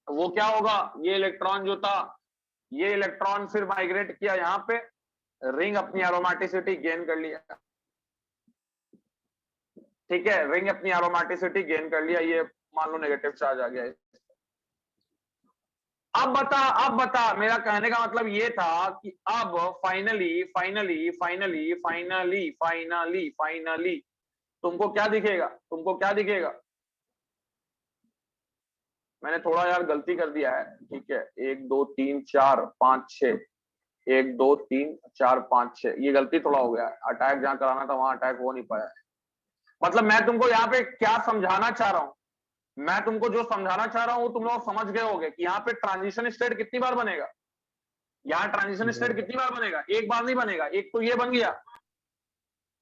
वो क्या होगा, ये इलेक्ट्रॉन जो था, ये इलेक्ट्रॉन फिर माइग्रेट किया यहाँ पे, रिंग अपनी एरोमेटिसिटी गेन कर लिया, ठीक है, रिंग अपनी एरोमेटिसिटी गेन कर लिया, ये मान लो नेगेटिव चार्ज आ गया। अब बता, मेरा कहने का मतलब ये था कि अब finally finally finally finally finally finally तुमको क्या दिखेगा, तुमको क्या दिखेगा। मैंने थोड़ा यार गलती कर दिया है, ठीक है, 1 2 3 4 5 6, 1 2 3 4 5 6, ये गलती थोड़ा हो गया है, अटैक जहां कराना था वहां अटैक हो नहीं पाया है। मतलब मैं तुमको यहाँ पे क्या समझाना चाह रहा हूं, मैं तुमको जो समझाना चाह रहा हूं वो तुम लोग समझ गए होगे कि यहाँ पे ट्रांजिशन स्टेट कितनी बार बनेगा, यहाँ ट्रांजिशन स्टेट कितनी बार बनेगा, एक बार नहीं बनेगा। एक तो ये बन गया,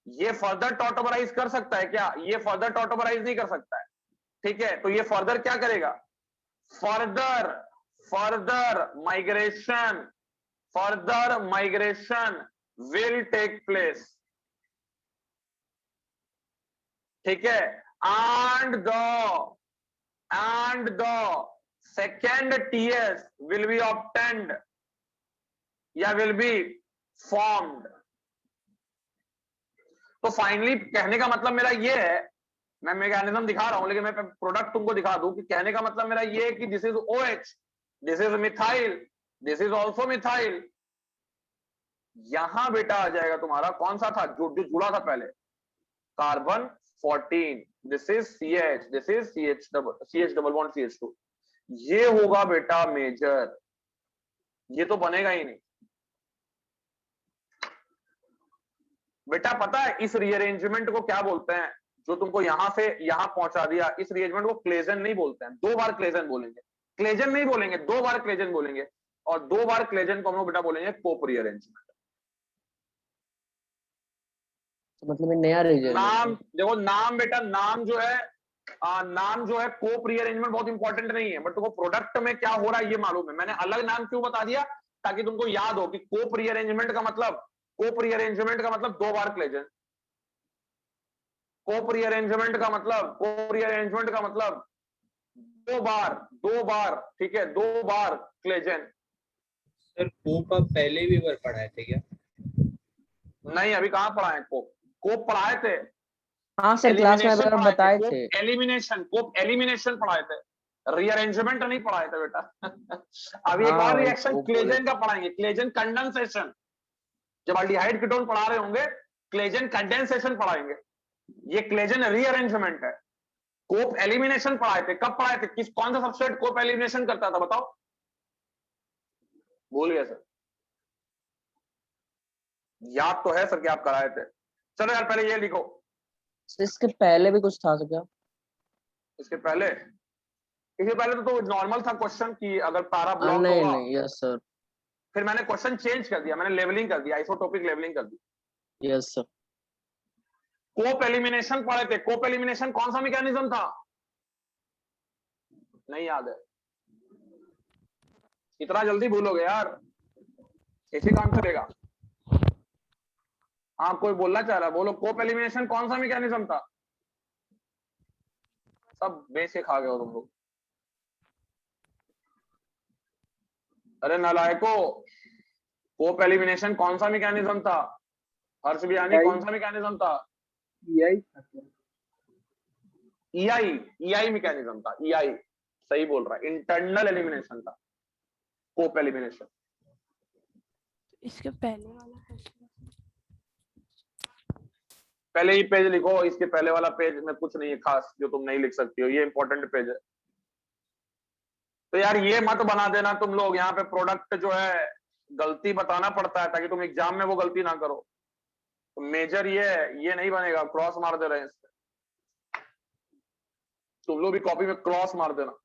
ये फर्दर टॉटोमराइज कर सकता है क्या, ये फर्दर टॉटोमराइज नहीं कर सकता है, ठीक है। तो ये फर्दर क्या करेगा, further migration will take place, ठीक है। and the second TS will be obtained या will be formed। तो फाइनली कहने का मतलब मेरा ये है, मैं मैकेनिज्म दिखा रहा हूं लेकिन मैं प्रोडक्ट तुमको दिखा दूं कि कहने का मतलब मेरा ये है कि this is OH, this is methyl, this is also methyl. यहां बेटा आ जाएगा तुम्हारा कौन सा था जो जुड़ा था पहले, carbon 14, this is CH, this is CH double bond CH2, ये होगा बेटा मेजर, ये तो बनेगा ही नहीं बेटा। पता है इस रीअरेंजमेंट को क्या बोलते हैं, जो तुमको यहां से यहां पहुंचा दिया, इस रीअरेंजमेंट को क्लेजन नहीं बोलते हैं, 2 बार क्लेजन बोलेंगे, क्लेजन नहीं बोलेंगे, 2 बार क्लेजन बोलेंगे, और 2 बार क्लेजन को हम लोग बेटा बोलेंगे कोप रीअरेंजमेंट। मतलब नया रीजन नाम देखो, नाम बेटा, नाम जो है कोप रीअरेंजमेंट बहुत इंपॉर्टेंट नहीं है, बट तुमको प्रोडक्ट में क्या हो रहा है ये मालूम है। मैंने अलग नाम क्यों बता दिया, ताकि तुमको याद हो कि कोप रीअरेंजमेंट का मतलब 2 बार क्लेजन, कोप रीअरेंजमेंट का मतलब 2 बार, ठीक है, 2 बार क्लेजन। सर कोप आप पहले भी बार पढ़ाए थे क्या? नहीं, अभी कहां पढ़ाए कोप पढ़ाए थे। हाँ सर, क्लास में अगर बताए थे। कोप एलिमिनेशन पढ़ाए थे, रीअरेंजमेंट नहीं पढ़ाए थे बेटा। अभी एक और रिएक्शन क्लेजन का पढ़ाएंगे, क्लेजन कंडेंसेशन। जब अल्डिहाइड कीटोन पढ़ा रहे होंगे, क्लेजन कंडेंसेशन पढ़ाएंगे, ये क्लेजन रीअरेंजमेंट है। कोप एलिमिनेशन पढ़ाए थे, कब पढ़ाए थे, कौन सा सबस्ट्रेट कोप एलिमिनेशन करता था बताओ, भूल गया सर, याद तो है सर कि आप कराए थे। चलो यार पहले ये लिखो, इसके पहले भी कुछ था सर क्या? इसके पहले तो नॉर्मल था क्वेश्चन कि अगर पैरा ब्लॉक नहीं होगा, नहीं, यस सर। फिर मैंने क्वेश्चन चेंज कर दिया, मैंने लेवलिंग कर दिया, आइसोटोपिक लेवलिंग कर दी। Yes sir. कोप एलिमिनेशन पढ़े थे, कोप एलिमिनेशन कौन सा मैकेनिज्म था, नहीं याद है, इतना जल्दी भूलोगे यार, ऐसे काम चलेगा। हाँ कोई बोलना चाह रहा है, बोलो। कोप एलिमिनेशन कौन सा मैकेनिज्म था? सब बेसिक खा गए हो तुम लोग। अरे नालायको, कोप एलिमिनेशन कौन सा मैकेनिज्म था? हर्ष बिहानी, कौन सा मैकेनिज्म था? EI ईआई मैकेनिज्म था। ईआई सही बोल रहा है, इंटरनल एलिमिनेशन था कोप एलिमिनेशन। इसके पहले वाला क्वेश्चन पहले ही पेज लिखो, इसके पहले वाला पेज में कुछ नहीं है खास जो तुम नहीं लिख सकती हो, ये इंपॉर्टेंट पेज है। तो यार ये मत बना देना तुम लोग, यहाँ पे प्रोडक्ट जो है गलती बताना पड़ता है ताकि तुम एग्जाम में वो गलती ना करो। तो मेजर ये नहीं बनेगा, क्रॉस मार दे रहे हैं इस पे। तुम लोग भी कॉपी में क्रॉस मार देना।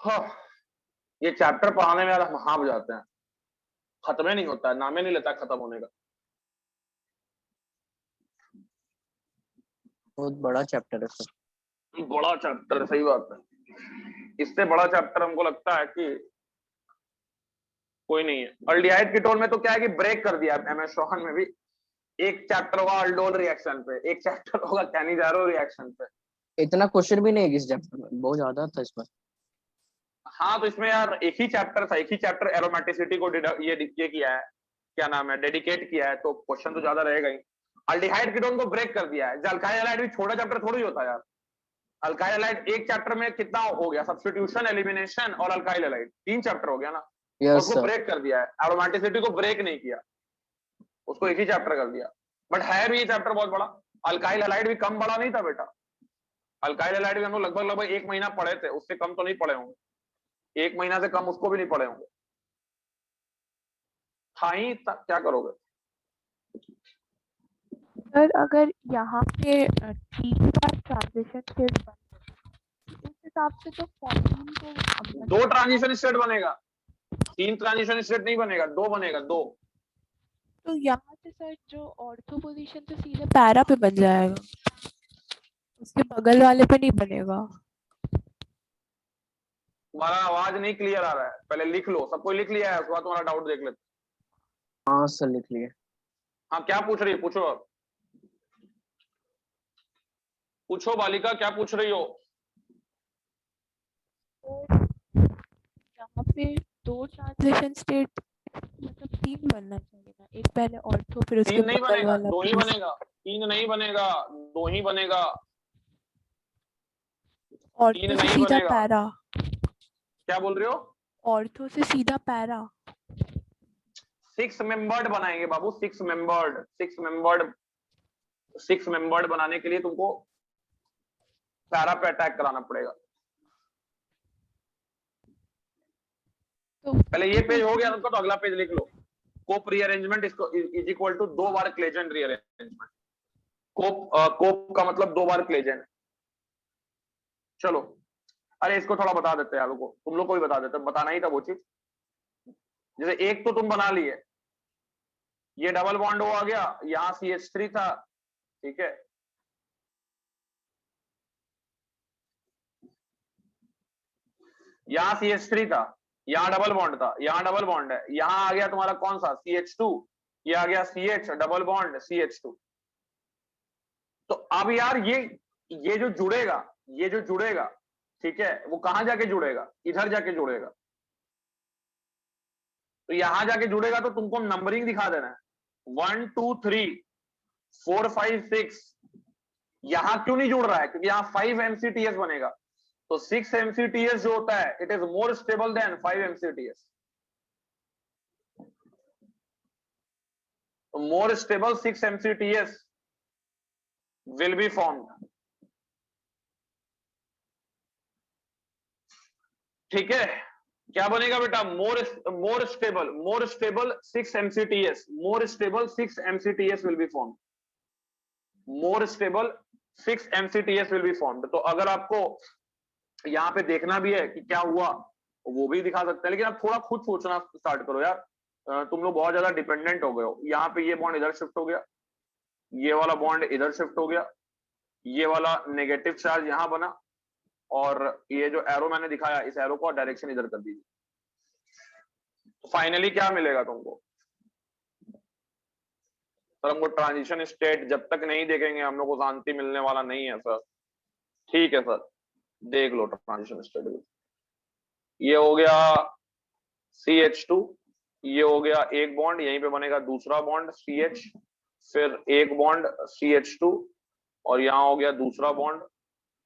हाँ, ये चैप्टर पढ़ाने में यार हम हाँप जाते हैं, खत्म ही नहीं होता है, नाम ही नहीं लेता खत्म होने का। बहुत बड़ा चैप्टर है सर। बड़ा चैप्टर, सही बात है। इससे बड़ा चैप्टर हमको लगता है कि कोई नहीं है। अल्डिहाइड कीटोन में तो क्या है कि ब्रेक कर दिया एमएस रोहन में भी। एक चैप्टर होगा अल्डोल रिएक्शन पे, एक चैप्टर होगा कैनिजारो रिएक्शन पे। इतना क्वेश्चन भी नहीं है इस चैप्टर में, बहुत ज्यादा था इसमें। हाँ तो इसमें यार एक ही चैप्टर था, एक ही चैप्टर एरोमेटिसिटी को ये किया है, क्या नाम है, डेडिकेट किया है, तो क्वेश्चन तो ज्यादा रहेगा ही। अल्डिहाइड कीटोन को ब्रेक कर दिया है। अल्काइल हैलाइड भी छोटा चैप्टर थोड़ी होता है यार। अल्काइल हैलाइड एक चैप्टर में कितना हो गया, सब्स्टिट्यूशन, एलिमिनेशन और अल्काइल हैलाइड, 3 चैप्टर हो गया ना। यस उसको सर। ब्रेक कर दिया है, एरोमेटिसिटी को ब्रेक नहीं किया, उसको एक ही चैप्टर कर दिया। बट है भी ये चैप्टर बहुत बड़ा। अल्काइल हैलाइड भी कम बड़ा नहीं था बेटा। अल्काइल हैलाइड भी हम लोग लगभग 1 महीना पढ़े थे, उससे कम तो नहीं पढ़े होंगे, 1 महीना से कम उसको भी नहीं पढ़े होंगे। हाँ ही क्या करोगे सर? अगर यहाँ पे 3 बार ट्रांजिशन स्टेट बन उस हिसाब से तो 14 को 2 ट्रांजिशन स्टेट बनेगा, 3 ट्रांजिशन स्टेट नहीं बनेगा, 2 बनेगा, 2। तो यहाँ से सर जो ऑर्थो पोजीशन तो सीधे पैरा पे बन जाएगा, उसके बगल वाले पे नहीं बनेगा। तुम्हारा आवाज नहीं क्लियर आ रहा है, पहले लिख लो। सबको लिख लिया है, उसके बाद तुम्हारा डाउट देख लेते। हाँ सर लिख लिए। हाँ क्या पूछ रही है, पूछो। पूछो बालिका, क्या पूछ रही हो? यहाँ पे 2 ट्रांजिशन स्टेट मतलब 3 बनना चाहिए ना, एक पहले ऑर्थो फिर उसके 3 नहीं बगल बनेगा, वाला 2 ही piece। बनेगा। 3 नहीं बनेगा, 2 ही बनेगा। ऑर्थो 3 से नहीं सीधा बनेगा। पैरा, क्या बोल रहे हो? ऑर्थो से सीधा पैरा। 6 मेंबर्ड बनाएंगे बाबू, 6 मेंबर्ड। 6 मेंबर्ड बनाने के लिए तुमको पैरा पे अटैक कराना पड़ेगा। तो पहले ये पेज हो गया उनका, तो अगला पेज लिख लो। Cope rearrangement is equal to 2 बार क्लेजेंट रीअरेंजमेंट। कोप का मतलब 2 बार क्लेजेंट। चलो अरे इसको थोड़ा बता देते हैं, रुको तुम लोग को भी बता देते, बताना ही था वो चीज। जैसे एक तो तुम बना लिए, ये डबल बॉन्ड हो आ गया, यहाँ CH3 था, ठीक है, यहाँ CH3 था, यहाँ डबल बॉन्ड था, यहाँ डबल बॉन्ड है, यहाँ आ गया तुम्हारा कौन सा CH2, ये आ गया CH डबल बॉन्ड CH2। तो अब यार ये जो जुड़ेगा, ये जो जुड़ेगा, ठीक है, वो कहां जाके जुड़ेगा, इधर जाके जुड़ेगा। तो यहां जाके जुड़ेगा तो तुमको नंबरिंग दिखा देना है 1 2 3 4 5 6। यहां क्यों नहीं जुड़ रहा है, क्योंकि यहां 5 MCTS बनेगा। तो 6 MCTS जो होता है it is more stable then 5 MCTS। तो more stable 6 MCTS will be formed। ठीक है, क्या बनेगा बेटा, more stable 6 MCTS, more stable 6 MCTS will be formed, more stable 6 MCTS will be formed। तो अगर आपको यहाँ पे देखना भी है कि क्या हुआ, वो भी दिखा सकते हैं, लेकिन आप थोड़ा खुद सोचना स्टार्ट करो यार, तुम लोग बहुत ज्यादा डिपेंडेंट हो गए हो। यहाँ पे ये बॉन्ड इधर शिफ्ट हो गया, ये वाला बॉन्ड इधर शिफ्ट हो गया, ये वाला नेगेटिव चार्ज यहाँ बना, और ये जो एरो मैंने दिखाया इस एरो को डायरेक्शन इधर कर दीजिए। तो फाइनली क्या मिलेगा तुमको, सर हमको ट्रांजिशन स्टेट जब तक नहीं देखेंगे हम लोग को शांति मिलने वाला नहीं है सर। ठीक है सर, देख लो ट्रांजिशन स्टेट। ये हो गया CH2, ये हो गया एक बॉन्ड, यहीं पे बनेगा दूसरा बॉन्ड CH, फिर एक बॉन्ड CH2, और यहाँ हो गया दूसरा बॉन्ड,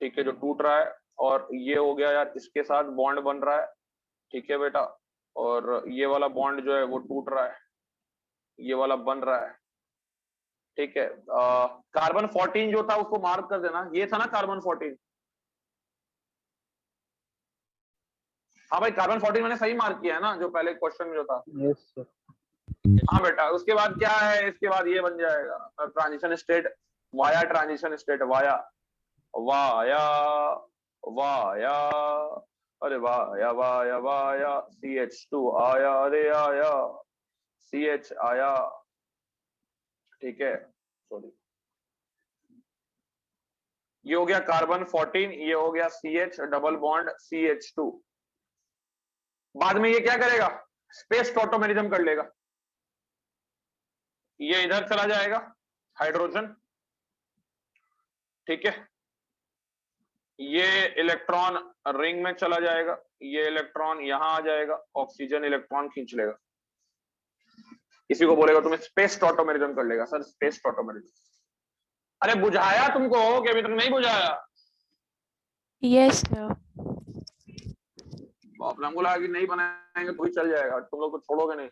ठीक है, जो टूट रहा है, और ये हो गया यार इसके साथ बॉन्ड बन रहा है, ठीक है बेटा, और ये वाला बॉन्ड जो है वो टूट रहा है, ये वाला बन रहा है, ठीक है। कार्बन 14 जो था उसको मार्क कर देना, ये था ना कार्बन 14। हाँ भाई कार्बन 14 मैंने सही मार्क किया है ना, जो पहले क्वेश्चन में जो था। Yes sir. हाँ बेटा, उसके बाद क्या है, इसके बाद ये बन जाएगा transition state, via transition state, via via via, अरे वाया वाया वाया, CH2 आया, अरे आया, CH आया, ठीक है, सॉरी, ये हो गया कार्बन 14, ये हो गया CH डबल बॉन्ड CH2। बाद में ये क्या करेगा, स्पेस टॉटोमेरिज्म कर लेगा, ये इधर चला जाएगा हाइड्रोजन, ठीक है, ये इलेक्ट्रॉन रिंग में चला जाएगा, ये इलेक्ट्रॉन यहां आ जाएगा, ऑक्सीजन इलेक्ट्रॉन खींच लेगा, इसी को बोलेगा तुम्हें स्पेस टॉटोमेरिज्म कर लेगा। सर स्पेस टॉटोमेरिज्म, अरे बुझाया तुमको कि अभी तक नहीं बुझाया? Yes sir. बाप रे, हमको लगा कि नहीं बनाएंगे तो भी चल जाएगा, तुम लोग को छोड़ोगे नहीं।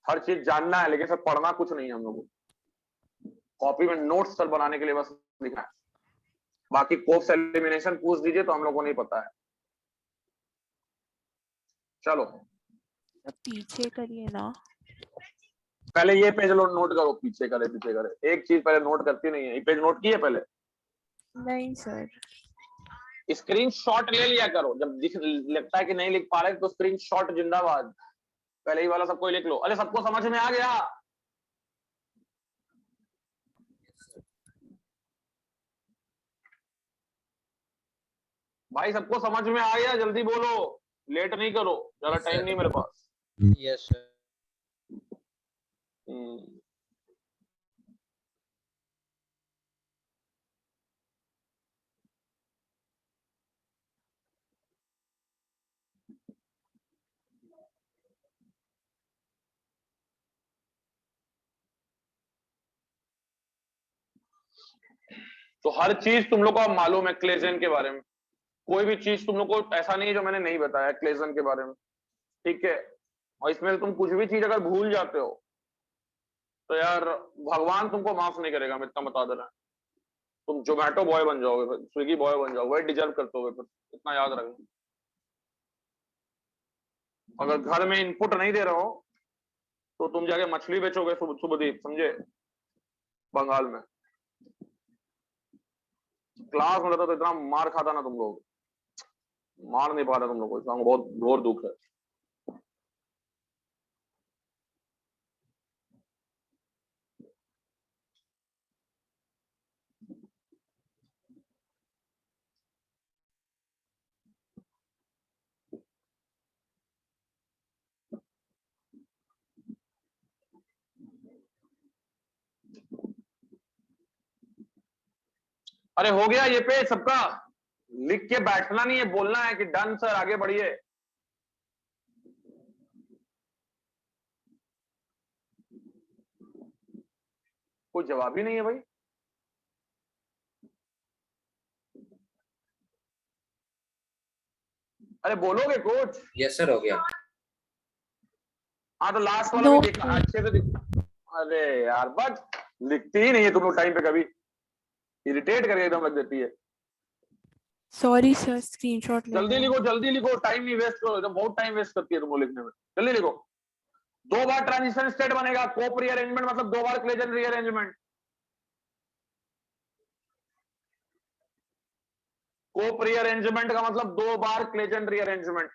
हर चीज जानना है, लेकिन सर पढ़ना कुछ नहीं है हम लोग को, कॉपी में नोट्स सर बनाने के लिए बस लिखा है, बाकी कोप्स एलिमिनेशन पूछ दीजिए तो हम लोग को नहीं पता है। चलो पीछे करिए ना, पहले ये पेज नोट करो, पीछे करे, एक चीज पहले नोट करती नहीं है, ये पेज नोट किए पहले? नहीं सर। स्क्रीनशॉट ले लिया करो, जब दिख लगता है कि नहीं लिख पा रहे तो स्क्रीनशॉट जिंदाबाद, पहले ही वाला सबको ही लिख लो। अरे सबको समझ में आ गया? भाई सबको समझ में आ गया? जल्दी बोलो, लेट नहीं करो, ज्यादा टाइम नहीं मेरे पास। Yes sir. तो हर चीज तुम लोग को अब मालूम है क्लेजन के बारे में, कोई भी चीज तुम लोग को ऐसा नहीं है जो मैंने नहीं बताया क्लेजन के बारे में, ठीक है। और इसमें तुम कुछ भी चीज अगर भूल जाते हो तो यार भगवान तुमको माफ नहीं करेगा, मैं इतना बता दे रहा हूं। तुम जोमेटो बॉय बन जाओगे, स्विगी बॉय बन जाओगे, वही डिजर्व करते होगे, फिर इतना याद रखना। अगर घर में इनपुट नहीं दे रहे हो तो तुम जाके मछली बेचोगे शुभदीप, समझे, बंगाल में। क्लास में रहता तो इतना मार खाता ना तुम लोग, मार नहीं पा रहा तुम लोग को, इसका बहुत घोर दुख है। अरे हो गया ये पेज सबका, लिख के बैठना नहीं है, बोलना है कि डन सर आगे बढ़िए। कोई जवाब ही नहीं है भाई। अरे बोलोगे कोच? यस सर हो गया। हाँ तो लास्ट वाला No, भी देखना अच्छे से अरे यार बस लिखती ही नहीं है तुम लोग टाइम पे, कभी इरिटेट करके एकदम लग देती है। सॉरी सर, स्क्रीनशॉट ले जल्दी रहा हूँ। लिखो जल्दी लिखो, टाइम नहीं वेस्ट करो, एकदम बहुत टाइम वेस्ट करती है तुम लोग लिखने में। जल्दी लिखो। 2 बार ट्रांजिशन स्टेट बनेगा, कोप रीअरेंजमेंट मतलब 2 बार क्लेजन रीअरेंजमेंट। कोप रीअरेंजमेंट का मतलब 2 बार क्लेजन रीअरेंजमेंट।